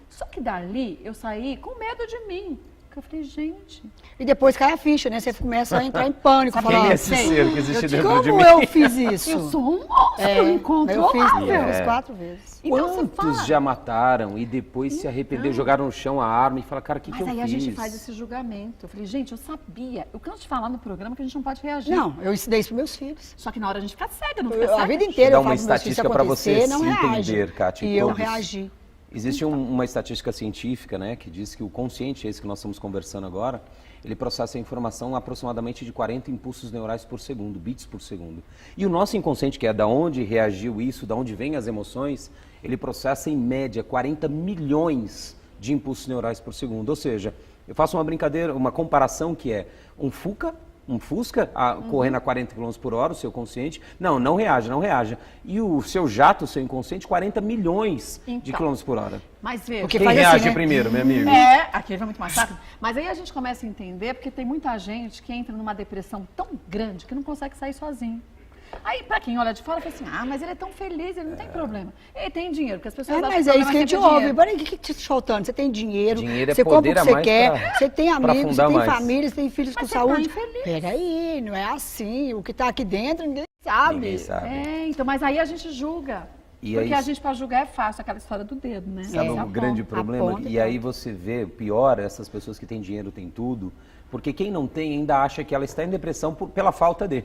Só que dali eu saí com medo de mim. Porque eu falei, gente... E depois cai a ficha, né? Você começa a entrar em pânico. Sabe Falar, Quem é ó, esse ser que existe dentro de como mim? eu fiz isso? Eu sou um monstro eu incontrolável. fiz 4 vezes. Então você Quantos fala... já mataram e depois se arrependeram, jogaram no chão a arma e falaram, cara, o que eu Mas aí fiz? a gente faz esse julgamento. Eu falei, gente, eu sabia. Eu canso de falar no programa que a gente não pode reagir. Não, eu ensinei isso para meus filhos. Só que na hora a gente fica cega, não fica A cega. vida inteira Dá eu uma falo para meus filhos, se estatística para você acontecer, se não reage. entender, Kátia, E eu todos. reagi. Existe uma estatística científica, né, que diz que o consciente, esse que nós estamos conversando agora, ele processa a informação aproximadamente de 40 impulsos neurais por segundo, bits por segundo. E o nosso inconsciente, que é da onde reagiu isso, da onde vêm as emoções, ele processa em média 40 milhões de impulsos neurais por segundo. Ou seja, eu faço uma brincadeira, uma comparação que é um Fusca correndo a 40 km por hora, o seu consciente, não reaja. E o seu jato, o seu inconsciente, 40 milhões de Então. quilômetros por hora. Mas veja... Porque Quem faz reage assim, né? primeiro, meu amigo? Aqui vai muito mais rápido. Mas aí a gente começa a entender, porque tem muita gente que entra numa depressão tão grande que não consegue sair sozinho. Aí, pra quem olha de fora, fala assim, mas ele é tão feliz, ele não tem problema. Ele tem dinheiro, porque as pessoas acham Mas que o é isso que a problema gente sempre é ouve. dinheiro. Peraí, o que te faltando? Você tem dinheiro, Dinheiro é você compra o poder que a você mais quer, pra- você tem pra amigos, você afundar tem mais. família, você tem filhos Mas com você tá saúde. infeliz. Peraí, não é assim. O que tá aqui dentro, ninguém sabe. Ninguém sabe. Então, mas aí a gente julga. E Porque aí- a gente, pra julgar, é fácil, aquela história do dedo, né? Sabe Esse o é grande ponto. problema? ponta E e aí pronto. você vê, pior, essas pessoas que têm dinheiro têm tudo, porque quem não tem ainda acha que ela está em depressão pela falta de.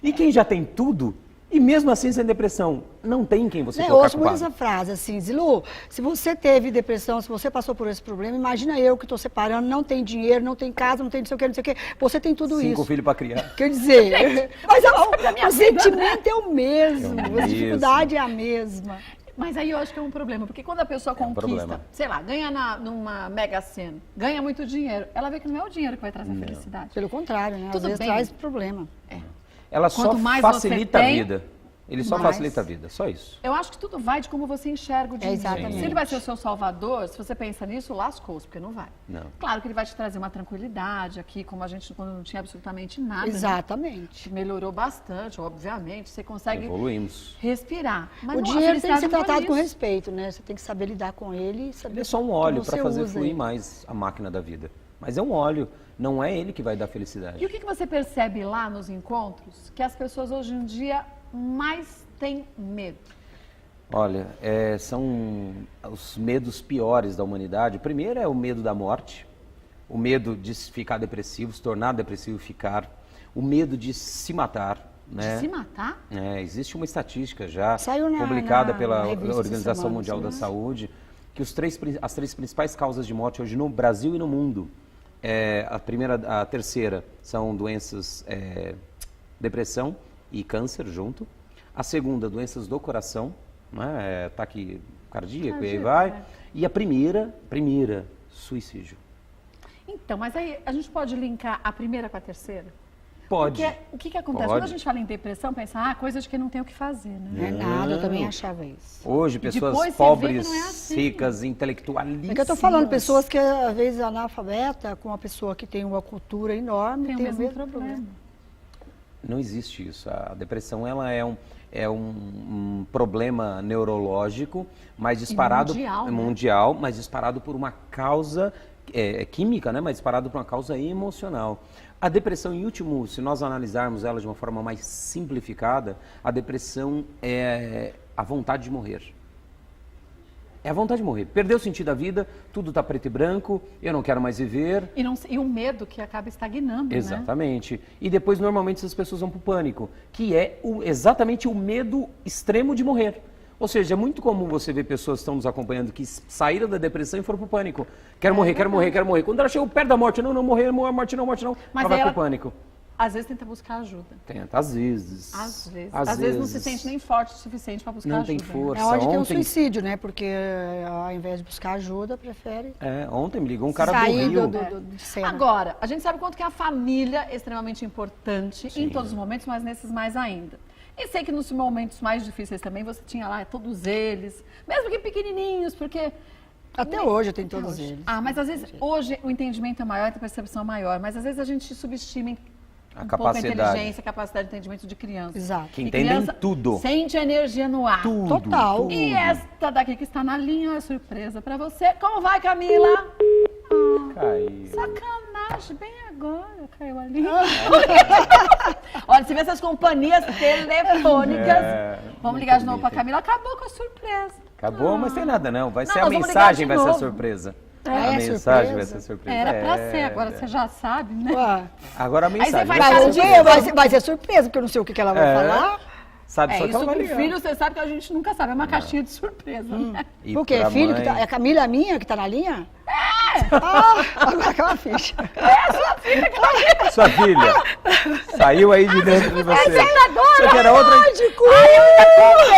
E quem já tem tudo, E mesmo assim, sem depressão, não tem quem você Eu colocar ouço muito culpado. essa frase, assim, Zilu, se você teve depressão, se você passou por esse problema, imagina eu que estou separando, não tem dinheiro, não tem casa, não tem não sei o que, você tem tudo 5 isso. filhos para criar. Quer dizer, mas o sentimento é o mesmo, É o a dificuldade é a mesma. Mas aí eu acho que é um problema, porque quando a pessoa um conquista, problema. sei lá, ganha numa Mega Sena, ganha muito dinheiro, ela vê que não é o dinheiro que vai trazer felicidade. Pelo contrário, né? Às Tudo vezes bem. traz problema. Ela Quanto só mais facilita você a tem, vida. Ele só mais. facilita a vida, só isso. Eu acho que tudo vai de como você enxerga o dinheiro. exatamente. Se ele vai ser o seu salvador, se você pensa nisso, lascou-se, porque não vai. Não. Claro que ele vai te trazer uma tranquilidade aqui, como a gente quando não tinha absolutamente nada. Né? Exatamente. Melhorou bastante, obviamente. Você consegue Evoluímos. respirar. Mas O não, a dinheiro tem que felicidade ser não vale tratado com isso. respeito, né? Você tem que saber lidar com ele e saber Ele é só um como óleo você para fazer usa fluir ele. mais a máquina da vida. Mas é um óleo, não é ele que vai dar felicidade. E o que você percebe lá nos encontros que as pessoas hoje em dia mais têm medo? Olha, são os medos piores da humanidade. O primeiro é o medo da morte, o medo de ficar depressivo, se tornar depressivo, ficar, o medo de se matar. Né? De se matar? Existe uma estatística já Saiu publicada pela na revista Organização essa semana, Mundial da sim. Saúde, que as três principais causas de morte hoje no Brasil e no mundo, a terceira são doenças, depressão e câncer junto. A segunda, doenças do coração, né? Ataque cardíaco, e aí vai. E a primeira, suicídio. Então, mas aí a gente pode linkar a primeira com a terceira? Pode. Porque o que acontece? Pode. Quando a gente fala em depressão, pensa, coisa de quem não tem o que fazer, né? Não é nada, eu também achava isso. Hoje, depois pessoas você vê pobres, que não é assim. ricas, intelectualíssimas. É que eu estou falando, pessoas que às vezes analfabeta, com uma pessoa que tem uma cultura enorme, Tem o tem mesmo problema. Não existe isso. A depressão ela é um problema neurológico, mas disparado mundial, né? mundial, mas disparado por uma causa química, né? Mas disparado por uma causa emocional. A depressão, em último, se nós analisarmos ela de uma forma mais simplificada, a depressão é a vontade de morrer. É a vontade de morrer. Perdeu o sentido da vida, tudo está preto e branco, eu não quero mais viver. E o medo que acaba estagnando, né? Exatamente. E depois, normalmente, essas pessoas vão para o pânico, que é exatamente o medo extremo de morrer. Ou seja, é muito comum você ver pessoas que estão nos acompanhando que saíram da depressão e foram para o pânico. Quero morrer, quero morrer, quero morrer. Quando ela chegou perto da morte, não, morrer, morte não. Mas ela aí vai ela- para o pânico. Às vezes tenta buscar ajuda. Tenta, às vezes. Às vezes não se sente nem forte o suficiente para buscar Não ajuda. tem né? força. É hora de ter um Ontem- suicídio, né? Porque ao invés de buscar ajuda, prefere Ontem me ligou um cara do sair Rio. de cena. Agora, a gente sabe o quanto que a família é extremamente importante em todos os momentos, mas nesses mais ainda. E sei que nos momentos mais difíceis também você tinha lá todos eles, mesmo que pequenininhos, porque... Até hoje eu tenho Até todos hoje. eles. Ah, mas às vezes, hoje o entendimento é maior, a percepção é maior, mas às vezes a gente subestima A um pouco a capacidade. inteligência, a capacidade de entendimento de criança. Exato. Que E entendem criança tudo. Sente a energia no ar. Tudo, Total. tudo. E esta daqui que está na linha é surpresa pra você. Como vai, Camila? Caiu. Sacanagem, bem agora caiu a linha. Olha, se vê essas companhias telefônicas. Vamos ligar de novo pra Camila. Acabou com a surpresa. Acabou, mas tem nada não. Vai Não, ser a nós vamos mensagem, ligar vai de ser a novo. surpresa. É a mensagem surpresa? vai ser a surpresa. Era pra ser, agora você já sabe, né? Ué, Agora a você mensagem vai vai mas ser a um dia surpresa. vai ser surpresa, porque eu não sei o que ela vai É. falar. Sabe só que Isso ela vai com ligar. filho, você sabe que a gente nunca sabe. É uma caixinha de surpresa, né? E Por quê? pra Filho? mãe- Que tá, é a Camila minha que tá na linha? Ah, agora caiu a ficha. Sua filha saiu aí de dentro de você. Agora, Só que era outra... Mágico!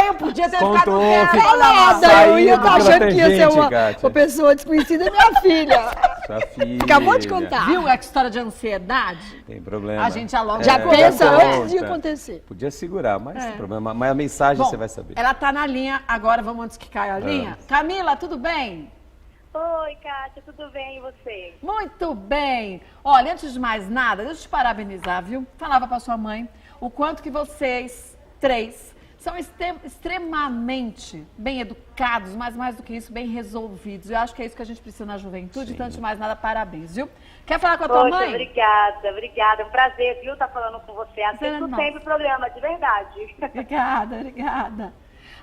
eu podia ter ficado Contou, quieta. ficou Nada, eu Saiu ia pela estar achando que ia ser tangente, uma Kátia. pessoa desconhecida, minha filha. Sua filha. Acabou de contar. Viu a história de ansiedade? Tem problema. A gente já logo Já É, pensa conta. antes de acontecer. Podia segurar, mas tem problema. Mas a mensagem Bom, você vai saber. ela tá na linha, agora vamos antes que caia a linha. Camila, tudo bem? Oi, Kátia, tudo bem e você? Muito bem. Olha, antes de mais nada, deixa eu te parabenizar, viu? Falava pra sua mãe o quanto que vocês três são extremamente bem educados, mas mais do que isso, bem resolvidos. Eu acho que é isso que a gente precisa na juventude, Sim. então, antes de mais nada, parabéns, viu? Quer falar com a tua Poxa, mãe? obrigada. É um prazer, viu, estar falando com você. Assisto Nossa. sempre o programa, de verdade. Obrigada.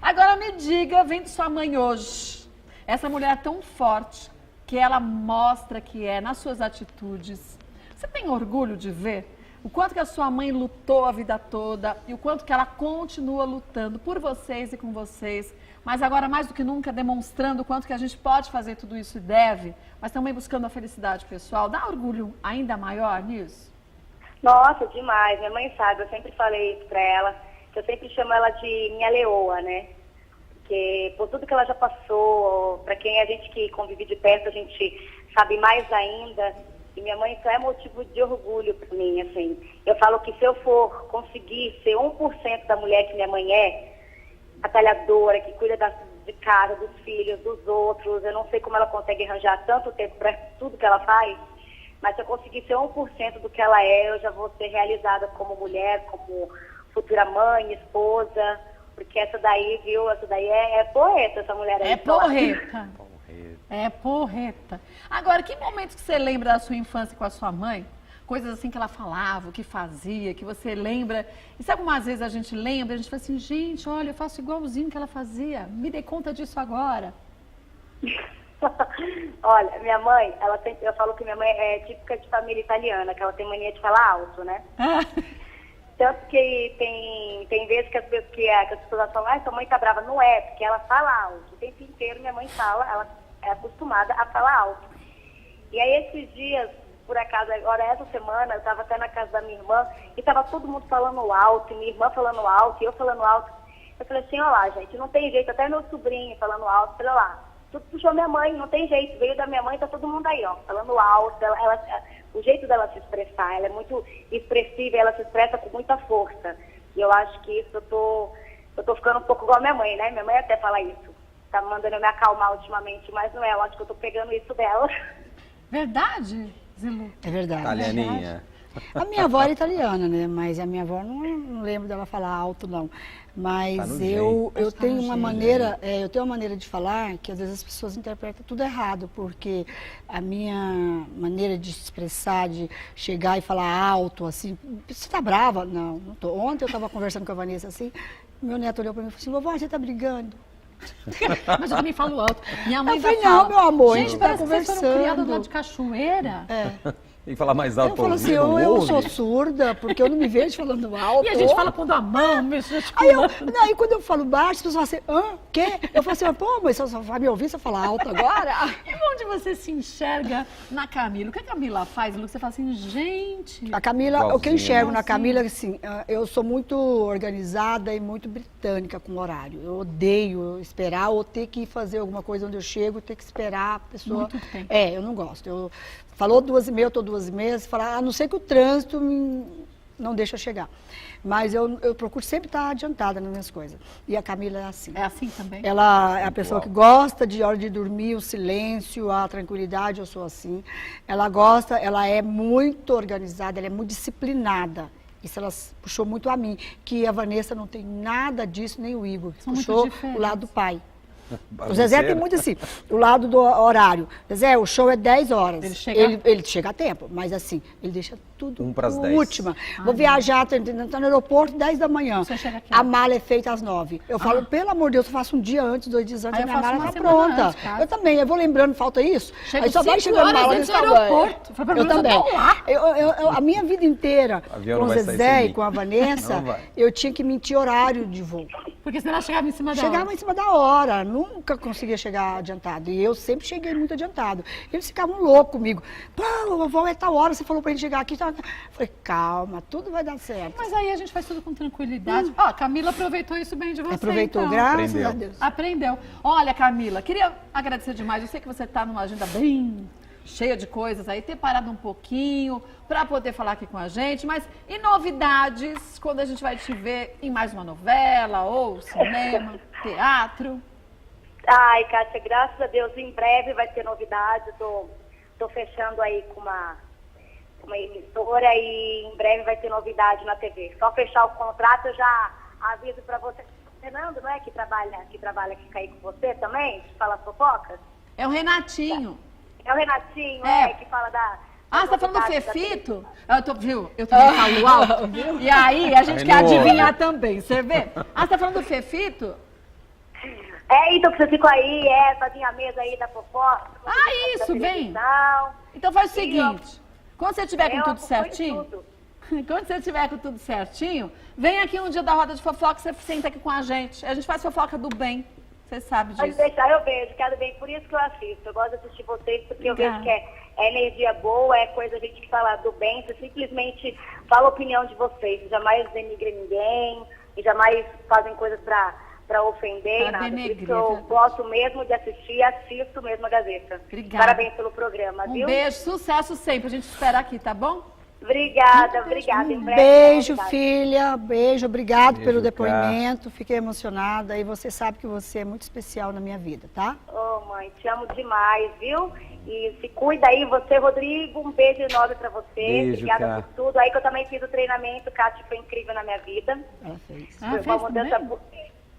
Agora me diga, vem de sua mãe hoje, essa mulher tão forte, que ela mostra que é nas suas atitudes. Você tem orgulho de ver o quanto que a sua mãe lutou a vida toda e o quanto que ela continua lutando por vocês e com vocês, mas agora mais do que nunca demonstrando o quanto que a gente pode fazer tudo isso e deve, mas também buscando a felicidade pessoal. Dá orgulho ainda maior nisso? Nossa, demais. Minha mãe sabe, eu sempre falei isso pra ela, que eu sempre chamo ela de minha leoa, né? Porque por tudo que ela já passou, pra quem a gente que convive de perto, a gente sabe mais ainda. E minha mãe só é motivo de orgulho pra mim, assim. Eu falo que se eu for conseguir ser 1% da mulher que minha mãe é, batalhadora, que cuida de casa, dos filhos, dos outros, eu não sei como ela consegue arranjar tanto tempo pra tudo que ela faz, mas se eu conseguir ser 1% do que ela é, eu já vou ser realizada como mulher, como futura mãe, esposa, porque essa daí, viu, essa daí é porreta, essa mulher aí. É porreta. É porreta. Agora, que momentos que você lembra da sua infância com a sua mãe? Coisas assim que ela falava, que fazia, que você lembra. E sabe algumas vezes a gente lembra, a gente fala assim, gente, olha, eu faço igualzinho que ela fazia. Me dei conta disso agora. Olha, minha mãe, eu falo que minha mãe é típica de família italiana, que ela tem mania de falar alto, né? Tanto que tem vezes que as pessoas falam, sua mãe tá brava. Não é, porque ela fala alto. O tempo inteiro minha mãe fala, ela é acostumada a falar alto. E aí esses dias, por acaso, agora essa semana, eu estava até na casa da minha irmã e estava todo mundo falando alto, e minha irmã falando alto, e eu falando alto. Eu falei assim, olha lá, gente, não tem jeito, até meu sobrinho falando alto, olha lá, tudo puxou minha mãe, não tem jeito, veio da minha mãe, tá todo mundo aí, ó, falando alto, o jeito dela se expressar, ela é muito expressiva, ela se expressa com muita força. E eu acho que isso eu tô ficando um pouco igual a minha mãe, né? Minha mãe até fala isso. Tá mandando eu me acalmar ultimamente, mas não é, eu acho que eu tô pegando isso dela. Verdade, Zilu? É verdade. Italianinha. A minha avó era italiana, né? Mas a minha avó não lembro dela falar alto, não. Mas Tá eu tenho uma maneira, eu tenho uma maneira de falar que às vezes as pessoas interpretam tudo errado, porque a minha maneira de se expressar, de chegar e falar alto, assim, você tá brava? Não, não tô. Ontem eu estava conversando com a Vanessa assim, meu neto olhou para mim e falou assim, vovó, você tá brigando? Mas eu também falo alto. Minha mãe Eu falei, ainda fala, não, meu amor, a gente, gente tá parece que vocês foram criadas conversando. lá de cachoeira. E falar mais alto Eu pra falo assim, ouvir, não eu sou ouve? surda, porque eu não me vejo falando alto. E a gente fala pondo a mão, mexendo Aí quando eu falo baixo, as pessoas falam assim, quê? Eu falo assim, pô, mas você só vai me ouvir se eu falar alto agora? E onde você se enxerga na Camila? O que a Camila faz, Lu? Você fala assim, gente... A Camila, o que eu enxergo na igualzinho. Camila, assim, eu sou muito organizada e muito britânica com o horário. Eu odeio esperar ou ter que fazer alguma coisa onde eu chego, ter que esperar a pessoa... Muito tempo. Eu não gosto. Falou 2h30, eu estou 2h30, falar, a não ser que o trânsito não deixa eu chegar. Mas eu procuro sempre estar adiantada nas minhas coisas. E a Camila é assim. É assim também? Ela é a pessoa que gosta de hora de dormir, o silêncio, a tranquilidade, eu sou assim. Ela é muito organizada, ela é muito disciplinada. Isso ela puxou muito a mim, que a Vanessa não tem nada disso, nem o Igor. São muito Puxou o diferentes. lado do pai. O Zezé tem muito assim, o lado do horário. Zezé, o show é 10 horas. Ele chega a tempo, mas assim, ele deixa tudo pras 10. última. Vou viajar, tá no aeroporto 10 da manhã. Você chega aqui. A mala é feita às 9. Eu falo, pelo amor de Deus, eu faço um dia antes, 2 dias antes, Aí a eu minha faço mala uma tá semana pronta. antes, cara. Eu também, eu vou lembrando, falta isso. Chego aí só vai 5 chegando horas mala antes nesse do tamanho. aeroporto. Fala, Eu também. tô lá. A minha vida inteira, Avião com o não vai sair Zezé sem e mim. com a Vanessa, Não vai. eu tinha que mentir horário de voo. Porque senão ela chegava em cima da hora. Chegava em cima da hora, nunca conseguia chegar adiantado. E eu sempre cheguei muito adiantado. Eles ficavam loucos comigo. Pô, vovó, é tal hora, você falou pra gente chegar aqui. Eu falei, calma, tudo vai dar certo. Mas aí a gente faz tudo com tranquilidade. Ó, a Camila aproveitou isso bem de você, Aproveitou, então. graças Aprendeu. a Deus. Aprendeu. Olha, Camila, queria agradecer demais. Eu sei que você está numa agenda bem cheia de coisas aí, ter parado um pouquinho para poder falar aqui com a gente. Mas e novidades quando a gente vai te ver em mais uma novela, ou cinema, teatro? Ai, Kátia, graças a Deus, em breve vai ter novidade. Tô fechando aí com uma emissora e em breve vai ter novidade na TV. Só fechar o contrato, eu já aviso para você. Fernando, não é que trabalha aqui aí com você também? Que fala fofocas? É o Renatinho. É o Renatinho, É. que fala da... Ah, você tá falando do novidades da Fefito? Eu também falo alto. E aí, a gente Aí quer não ouve. adivinhar também, você vê? Ah, você tá falando do Fefito? Então que você ficou aí, fazia a mesa aí da fofoca. Ah, isso, da vem. televisão. Então faz o seguinte, quando você tiver com Eu tudo acompanho certinho, tudo. Quando você tiver com tudo certinho, vem aqui um dia da roda de fofoca, você senta aqui com a gente. A gente faz fofoca do bem. Você sabe disso. Pode deixar, eu vejo, quero bem, por isso que eu assisto. Eu gosto de assistir vocês, porque eu vejo que é energia boa, é coisa a gente que fala do bem, você simplesmente fala a opinião de vocês, jamais denigrem ninguém, e jamais fazem coisas pra ofender, nada. Por isso que eu gosto mesmo de assistir e assisto mesmo a Gazeta. Obrigada. Parabéns pelo programa, viu? Um beijo, sucesso sempre. A gente espera aqui, tá bom? Obrigada. Em breve, Beijo, novidade. filha. Beijo, obrigado Beijo, pelo depoimento. Fiquei emocionada e você sabe que você é muito especial na minha vida, tá? Ô, mãe, te amo demais, viu? E se cuida aí, você, Rodrigo, um beijo enorme pra você. Beijo, Obrigada Cá. por tudo. Aí que eu também fiz o treinamento, Cátia, foi incrível na minha vida. Ela fez.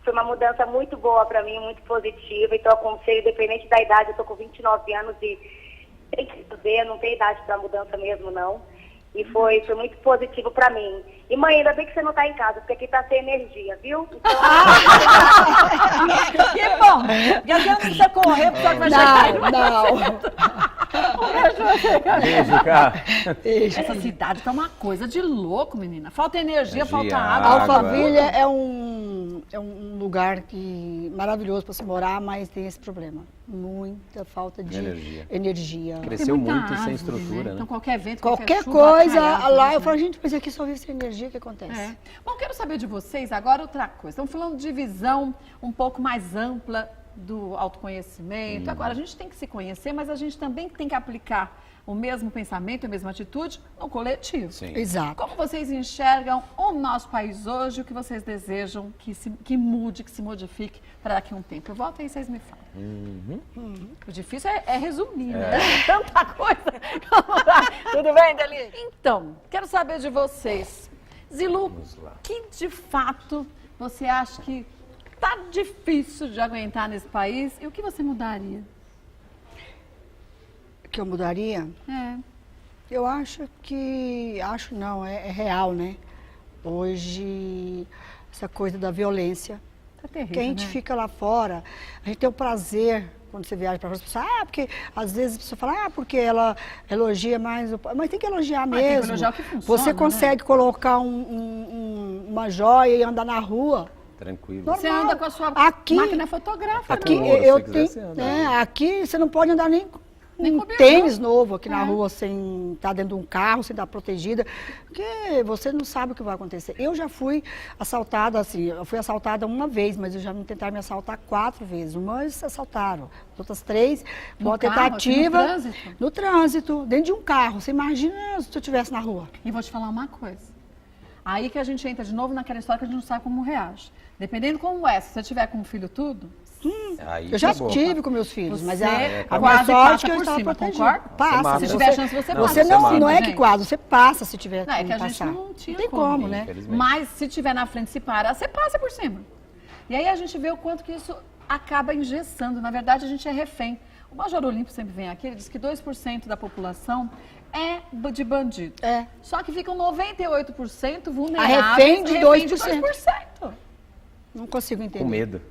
Foi uma mudança muito boa pra mim, muito positiva. Então, aconselho, independente da idade, eu tô com 29 anos e tem que fazer, não tem idade pra mudança mesmo, não. E foi muito positivo pra mim. E mãe, ainda bem que você não tá em casa, porque aqui tá sem energia, viu? Então, Que bom! Porque a gente não precisa correr, porque só que vai chegar. Beijo, Cá. Essa cidade tá uma coisa de louco, menina. Falta energia, Energia, falta água. água. Alphaville é um lugar maravilhoso para se morar, mas tem esse problema. Muita falta de energia. Cresceu Tem muita muito sem árvore, estrutura, né? Então qualquer vento, Qualquer chuva, coisa, atrai árvores, lá né? eu falo, gente, mas aqui só vive sem energia, o que acontece? É. Bom, quero saber de vocês agora outra coisa. Estamos falando de visão um pouco mais ampla do autoconhecimento. Agora, a gente tem que se conhecer, mas a gente também tem que aplicar o mesmo pensamento, a mesma atitude no coletivo. Sim. Exato. Como vocês enxergam o nosso país hoje, o que vocês desejam que mude, que se modifique para daqui a um tempo? Eu volto aí, vocês me falam. O difícil é resumir, né? Tanta coisa. Vamos lá. Tudo bem, Deli? Então, quero saber de vocês. Zilu, que de fato você acha que tá difícil de aguentar nesse país e o que você mudaria? Que eu mudaria? Eu acho que... Acho não, é real, né? Hoje, essa coisa da violência. Tá terrível, Que a gente né? fica lá fora, a gente tem o prazer, quando você viaja para fora, você fala, porque às vezes a pessoa fala, porque ela elogia mais o pai. Mas tem que elogiar Mas tem que mesmo. elogiar o que funciona, Você consegue colocar uma joia e andar na rua. Tranquilo. Normal. Você anda com a sua Aqui- máquina fotográfica. Aqui, Ouro, se eu quiser, tenho, você anda, aqui você não pode andar nem Nem um com tênis novo aqui na É. rua, sem estar dentro de um carro, sem estar protegida, porque você não sabe o que vai acontecer. Eu já fui assaltada, assim, eu fui assaltada uma vez, mas eu já me tentaram me assaltar 4 vezes. Uma eles assaltaram, as outras 3, No uma carro, tentativa assim, no trânsito? no trânsito, dentro de um carro. Você imagina se eu estivesse na rua. E vou te falar uma coisa. Aí que a gente entra de novo naquela história que a gente não sabe como reage. Dependendo como é, se você tiver com o filho tudo, Aí Eu já acabou. tive com meus filhos, mas Você a quase minha sorte passa é que eu por estava cima, protegida. concorda? Passa. mata. se tiver chance, você passa. Você Você não, mata, não é que gente. quase, você passa se tiver Não, é como que a gente passar. não tinha tem como, como, né? Infelizmente. Mas se tiver na frente, se parar, você passa por cima. E aí a gente vê o quanto que isso acaba engessando. Na verdade, a gente é refém. O Major Olímpio sempre vem aqui, ele diz que 2% da população é de bandido. É. Só que ficam 98% vulneráveis. A refém de 2%. 2%. Não consigo entender. Com medo.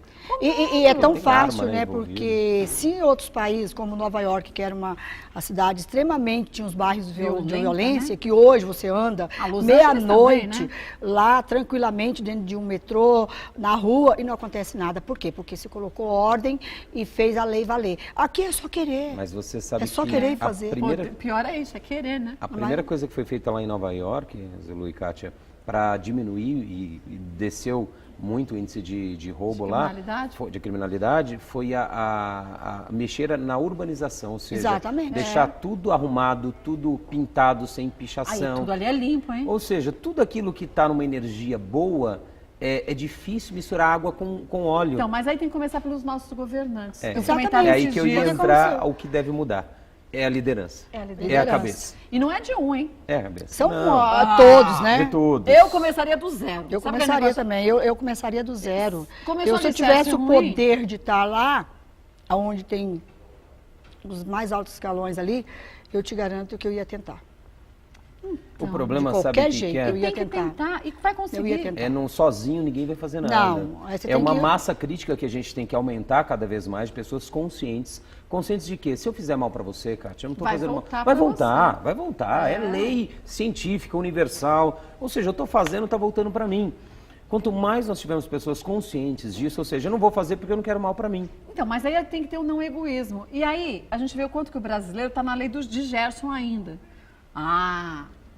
E é tão Tem fácil, arma, né, né? envolvido. Porque se em outros países, como Nova York, que era uma cidade extremamente, tinha uns bairros de Violenta, violência, né? que hoje você anda A Los Angeles meia-noite também, né? lá, tranquilamente, dentro de um metrô, na rua, e não acontece nada. Por quê? Porque se colocou ordem e fez a lei valer. Aqui é só querer. Mas você sabe É só que querer a fazer. primeira, Pior é isso, é querer, né? a primeira coisa que foi feita lá em Nova York, Zilu e Kátia, para diminuir e desceu muito o índice de roubo lá, criminalidade? de criminalidade, foi a mexer na urbanização, ou seja, Exatamente. deixar tudo arrumado, tudo pintado, sem Aí pichação. tudo ali é limpo, hein? Ou seja, tudo aquilo que está numa energia boa, é difícil misturar água com óleo. Então, mas aí tem que começar pelos nossos governantes. É. Eu Exatamente. comentava É aí esses que eu ia dias- entrar ao que deve mudar. É a liderança. É a É a liderança. cabeça. E não é de um, hein? É a cabeça. São Não, todos, né? de todos. Eu começaria do zero. Eu Sabe aquele começaria negócio? também, eu começaria do zero. Começou Se eu alicerce tivesse o ruim. poder de estar lá, onde tem os mais altos escalões ali, eu te garanto que eu ia tentar. O problema, de sabe qualquer o que jeito, que é? eu ia Tem que tentar e vai conseguir. Eu ia tentar. Não, sozinho ninguém vai fazer nada. Não, aí você é tem uma que- massa crítica que a gente tem que aumentar cada vez mais de pessoas conscientes. Conscientes de que se eu fizer mal para você, Kátia, eu não estou Vai fazendo mal. voltar Vai pra voltar, você. vai voltar. É lei científica, universal. Ou seja, eu estou fazendo, está voltando para mim. Quanto mais nós tivermos pessoas conscientes disso, ou seja, eu não vou fazer porque eu não quero mal para mim. Então, mas aí tem que ter um não egoísmo. E aí, a gente vê o quanto que o brasileiro está na lei de Gerson ainda.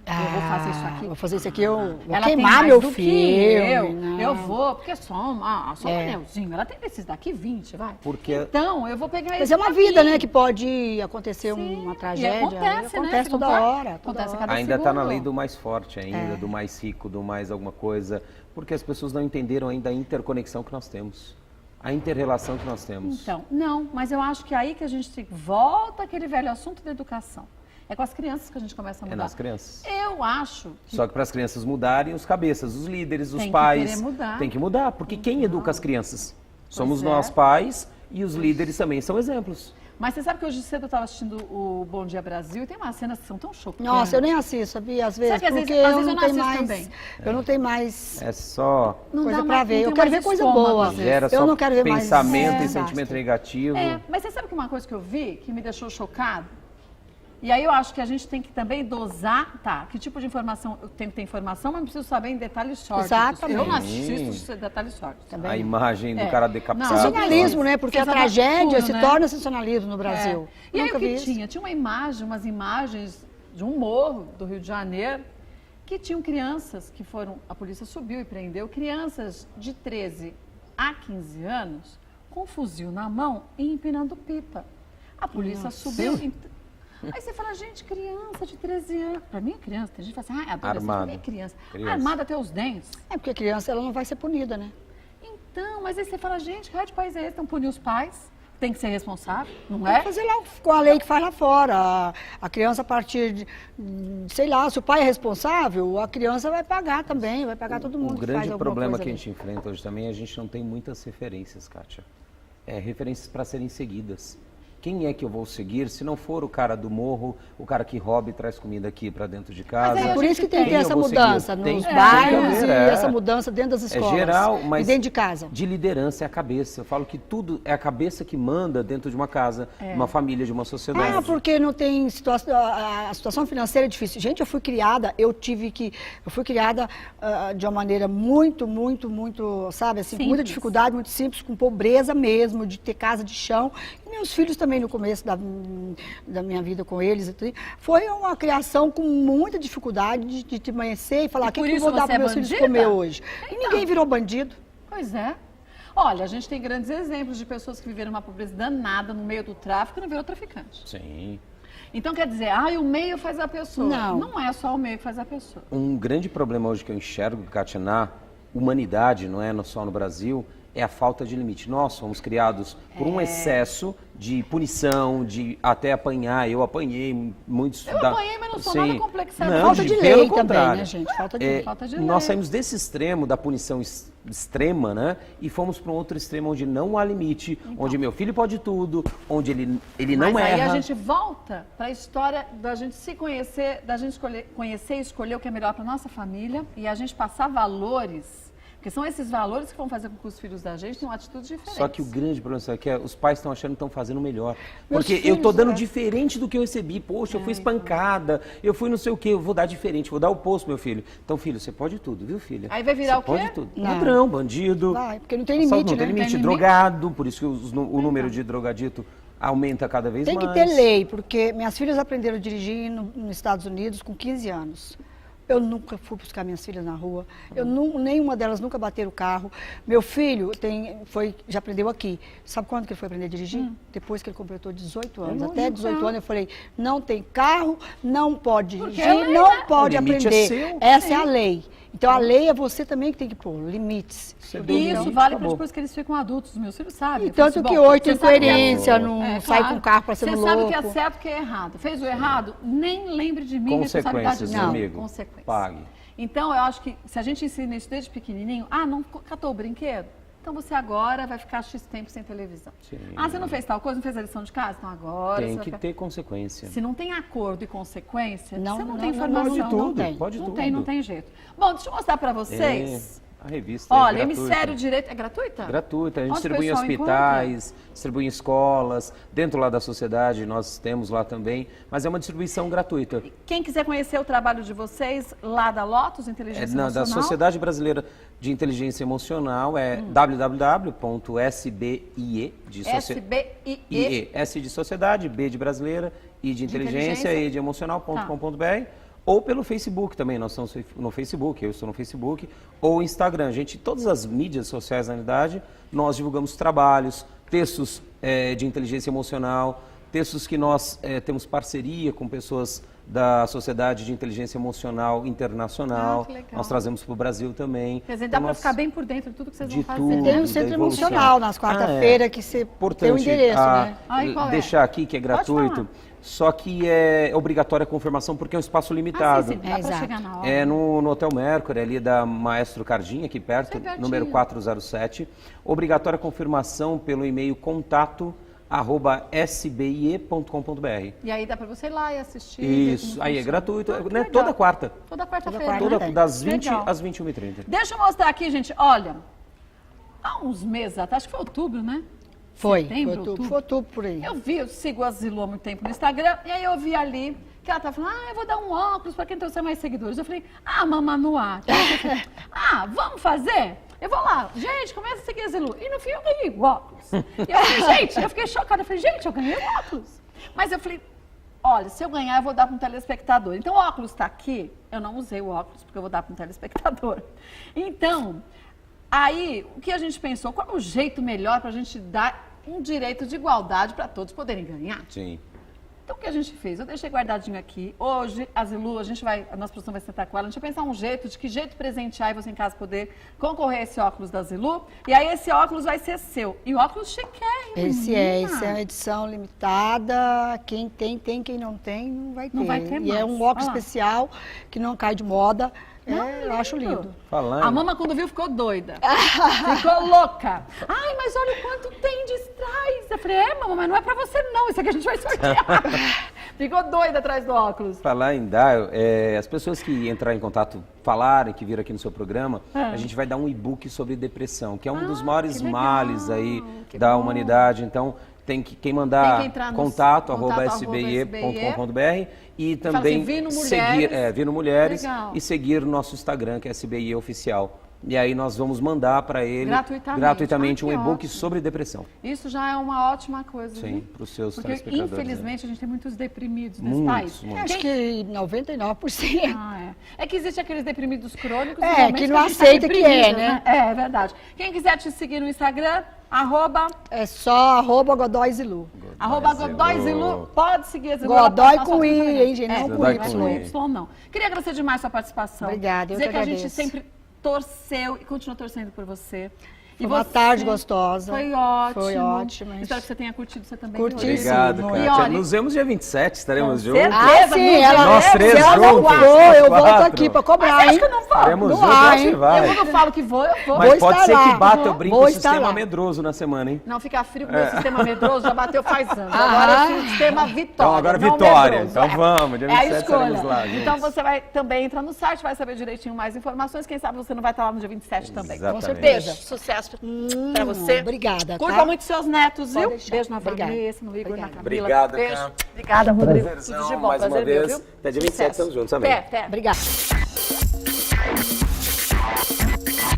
Eu vou fazer isso aqui. Vou fazer isso aqui, eu vou Ela tem queimar mais meu do que filme. não. eu vou, porque só um anelzinho. Ela tem desses daqui 20, vai. Porque- Então, eu vou pegar Mas esse é uma daqui. vida, né, que pode acontecer Sim, uma e tragédia. acontece, né? Acontece Você toda concorda? hora. Acontece a cada Ainda está na segundo. lei do mais forte ainda, do mais rico, do mais alguma coisa, porque as pessoas não entenderam ainda a interconexão que nós temos, a inter-relação que nós temos. Então, não, mas eu acho que é aí que a gente volta aquele velho assunto da educação. É com as crianças que a gente começa a É mudar. nas crianças. Eu acho que Só que para as crianças mudarem, os cabeças, os líderes, os Tem que pais, querer mudar. tem que mudar, porque quem educa as crianças? Somos é. nós pais e os líderes também são exemplos. Mas você sabe que hoje cedo eu estava assistindo o Bom Dia Brasil e tem umas cenas que são tão chocantes. Nossa, eu nem assisto, sabia? Às vezes, Sabe que às porque vezes- às eu vezes não eu tenho não assisto mais. também. Eu não tenho mais É só Não coisa dá pra mais- ver. não Eu tem quero ver mais coisa estômago, boa. às vezes. gera Eu só não quero ver mais. pensamento e Exato. sentimento negativo. Mas você sabe que uma coisa que eu vi que me deixou chocado? E aí eu acho que a gente tem que também dosar, que tipo de informação, eu tenho que ter informação, mas não preciso saber em detalhes sórdidos. Exatamente. Eu não assisto detalhes sórdidos. A imagem do É. cara decapitado. Não, Sensacionalismo, né? Porque a tragédia se né? torna sensacionalismo no Brasil. E aí Nunca o que vi isso. tinha? Tinha uma imagem, umas imagens de um morro do Rio de Janeiro que tinham crianças que foram, a polícia subiu e prendeu crianças de 13 a 15 anos com fuzil na mão e empinando pipa. A polícia subiu. Aí você fala, gente, criança de 13 anos. Pra mim é criança. Tem gente que fala assim, adolescente, Armada. pra mim é criança. Criança. Armada até os dentes. É porque a criança ela não vai ser punida, né? Então, mas aí você fala, gente, que raio de país é esse? Então punir os pais, tem que ser responsável, não Vai é? fazer lá com a lei que faz lá fora. A criança, a partir de, sei lá, se o pai é responsável, a criança vai pagar também, vai pagar todo mundo O que faz grande alguma problema coisa que a ali. gente enfrenta hoje também é a gente não tem muitas referências, Kátia. Referências para serem seguidas. Quem é que eu vou seguir se não for o cara do morro, o cara que rouba e traz comida aqui para dentro de casa? aí a Por isso que tem que Quem ter eu essa vou seguir? mudança Tem nos que bairros haver, e é. essa mudança dentro das escolas. É geral, mas e dentro de casa. de liderança é a cabeça. Eu falo que tudo é a cabeça que manda dentro de uma casa, de uma família, de uma sociedade. Ah, porque não tem situação, a situação financeira é difícil. Gente, eu fui criada de uma maneira muito, sabe, assim, com muita Simples. dificuldade, muito simples, com pobreza mesmo, de ter casa de chão. E meus filhos também no começo da minha vida com eles, e tudo, foi uma criação com muita dificuldade de te amanhecer e falar, E o que por eu isso vou dar você para é meus filhos bandida? comer hoje? E Então. ninguém virou bandido. Pois é. Olha, a gente tem grandes exemplos de pessoas que viveram uma pobreza danada no meio do tráfico e não virou traficante. Sim. Então quer dizer, o meio faz a pessoa. Não. Não é só o meio que faz a pessoa. Um grande problema hoje que eu enxergo, Kátia, na humanidade, não é só no Brasil, é a falta de limite. Nós fomos criados por um excesso de punição, de até apanhar. Eu apanhei, muitos... Eu apanhei, mas não sou nada complexado. Não, Falta de pelo lei também, contrário. né, gente? Falta de lei. Falta de Nós lei. saímos desse extremo da punição extrema, né? E fomos para um outro extremo onde não há limite, onde meu filho pode tudo, onde ele não Mas aí erra. a gente volta para a história da gente se conhecer, da gente conhecer e escolher o que é melhor para nossa família e a gente passar valores, porque são esses valores que vão fazer com que os filhos da gente tenham atitudes diferentes. Só que o grande problema é que os pais estão achando que estão fazendo melhor. Meus Porque eu tô filhos, dando né? diferente do que eu recebi. Poxa, eu fui espancada, eu fui não sei o quê, eu vou dar diferente, vou dar o oposto, meu filho. Então, filho, você pode tudo, viu, filha? Aí vai virar Você o quê? pode tudo. Não. Ladrão, bandido. Vai, porque não tem Só limite, não tem né? limite. Tem Drogado, por isso que o número de drogadito aumenta cada vez Tem mais. que ter lei, porque minhas filhas aprenderam a dirigir nos Estados Unidos com 15 anos. Eu nunca fui buscar minhas filhas na rua. Nenhuma delas nunca bateram o carro. Meu filho já aprendeu aqui. Sabe quando que ele foi aprender a dirigir? Depois que ele completou 18 anos. Até 18 anos eu falei, não tem carro, não pode Porque dirigir, é lei, não né? pode O limite é aprender. seu. Essa é a lei. Então a lei é você também que tem que pôr limites. Você E deu isso limite, vale para acabou. depois que eles ficam adultos, os meus filhos sabem. E Eu falo tanto assim, que bom, hoje tem você sabe que é- coerência, não sai claro. com o carro para ser Você louco. sabe o que é certo e o que é errado. Fez o errado, nem lembre de mim, responsabilidade Consequências, não. meu amigo. Consequências. Pague. Então, eu acho que se a gente ensina isso desde pequenininho, não catou o brinquedo? então você agora vai ficar X tempo sem televisão. Sim. Ah, você não fez tal coisa, não fez a lição de casa? Então agora Tem você vai que ficar... ter consequência. Se não tem acordo e consequência, Não, você não não, tem não, informação. pode tudo, não tem. pode não tudo. tem, não tem jeito. Bom, deixa eu mostrar para vocês. A revista Olha, é gratuita. Emissério Direito... É gratuita? Gratuita, a gente Onde o distribui em pessoal hospitais, distribui em escolas, dentro lá da sociedade nós temos lá também, mas é uma distribuição gratuita. Quem quiser conhecer o trabalho de vocês lá da Lotus Inteligência Emocional... Da Sociedade Brasileira de Inteligência Emocional é www.sbie de SBIE. S de Sociedade, B de Brasileira, I de Inteligência, E de Emocional.com.br. Ou pelo Facebook também, nós estamos no Facebook, eu estou no Facebook, ou Instagram. Gente, todas as mídias sociais na unidade, nós divulgamos trabalhos, textos de inteligência emocional, textos que nós temos parceria com pessoas da Sociedade de Inteligência Emocional Internacional. Que legal. Nós trazemos para o Brasil também. Quer dizer, dá para ficar bem por dentro de tudo que vocês vão de fazer. tudo. Tem um da centro evolução. emocional nas quarta-feira que você tem o endereço, né? Ai, qual é? Deixar aqui que é gratuito, só que é obrigatória a confirmação porque é um espaço limitado. Sim, dá para exato. chegar na hora. É no Hotel Mercury, ali da Maestro Cardinha, aqui perto, Isso é pertinho. número 407. Obrigatória confirmação pelo e-mail contato@sbie.com.br. E aí dá para você ir lá e assistir. Isso, aí é gratuito, né? Toda quarta. Toda quarta-feira. quarta. Toda, tem. das 20 Legal. às 21h30. Deixa eu mostrar aqui, gente. Olha, há uns meses atrás, acho que foi outubro, né? Setembro, outubro. Foi outubro por aí. Eu sigo a Zilu há muito tempo no Instagram, e aí eu vi ali que ela tava falando, eu vou dar um óculos para quem trouxer mais seguidores. Eu falei, Mama no ar. Vamos fazer? Eu vou lá, gente, começa a seguir a Zilu. E no fim eu ganhei o óculos. E eu falei, gente, eu fiquei chocada. Eu falei, gente, eu ganhei o óculos. Mas eu falei, olha, se eu ganhar, eu vou dar para um telespectador. Então o óculos está aqui, eu não usei o óculos, porque eu vou dar para um telespectador. Então, aí, o que a gente pensou? Qual é o jeito melhor para a gente dar um direito de igualdade para todos poderem ganhar? Sim. Então, o que a gente fez? Eu deixei guardadinho aqui. Hoje, a Zilu, a nossa produção vai sentar com ela, a gente vai pensar de que jeito presentear e você em casa poder concorrer a esse óculos da Zilu. E aí, esse óculos vai ser seu. E o óculos chiquérrimo. Esse é uma edição limitada. Quem tem, quem não tem, não vai ter. Não vai ter E é mais. um óculos Olha lá. especial que não cai de moda. Eu acho lindo. lindo. Falando. A Mama, quando viu, ficou doida. Ficou louca. Ai, mas olha o quanto tem de trás. Eu falei, Mama, mas não é pra você não. Isso aqui a gente vai sortear. Ficou doida atrás do óculos. Falar em dar, as pessoas que entrarem em contato, falarem, que viram aqui no seu programa, a gente vai dar um e-book sobre depressão, que é um dos maiores que legal, males aí que da bom. humanidade. Então, quem mandar Tem que entrar no contato@sbie.com.br e assim, também Vino seguir, Mulheres. Vino Mulheres Legal. e seguir o nosso Instagram, que é SBI Oficial. E aí nós vamos mandar para ele gratuitamente Ah, um que e-book ótimo. sobre depressão. Isso já é uma ótima coisa. Sim, viu? para os seus Porque, telespectadores. infelizmente, a gente tem muitos deprimidos nesse Muitos, país. muitos. Acho que 99%. É que existe aqueles deprimidos crônicos. É, normalmente, que não a gente tá aceita que é, deprimido, né? É verdade. Quem quiser te seguir no Instagram, É só @Godói Zilu. @Godói Zilu, pode seguir a Zilu. Godoy ela posta com foto I, também. hein, gente? Não com não é Y. com Y, não. Queria agradecer demais a sua participação. Obrigada, eu Dizer que que a gente agradeço. sempre torceu e continua torcendo por você. Foi uma tarde gostosa. Foi ótimo. Foi ótima. Espero que você tenha curtido, você também. Curti, viu? sim. Obrigado, muito. Kátia. E olha, Nos vemos dia 27, estaremos com juntos. certeza. Nós três se ela não juntos, for, eu volto quatro. aqui pra Mas cobrar, você acha hein? que eu não vou? Estaremos Não juntos, vai, acho que hein? vai. Eu quando falo que vou, eu vou. Mas Vou pode estar ser lá. que bata, eu brinco Vou com o estar sistema lá. medroso na semana, hein? Não, fica frio porque o sistema medroso já bateu faz anos. Agora é o sistema Vitória. Então, agora não Vitória. medroso. Então vamos, dia É a 27 escolha. estaremos lá, juntos. Então você vai também entrar no site, vai saber direitinho mais informações. Quem sabe você não vai estar lá no dia 27 também. Exatamente. Com certeza. Beijo, sucesso pra você. Obrigada, Curta tá? muito seus netos, Pode viu? deixar. Beijo na Obrigada. Vanessa, no Igor, na Obrigada. Camila. Obrigado, Beijo. Cam. Obrigada, Rodrigo. Prazerzão, Tudo de bom, mais uma prazer meu, vez. viu? Até dia 27 Sucesso. estamos juntos, amém. Até. Obrigada.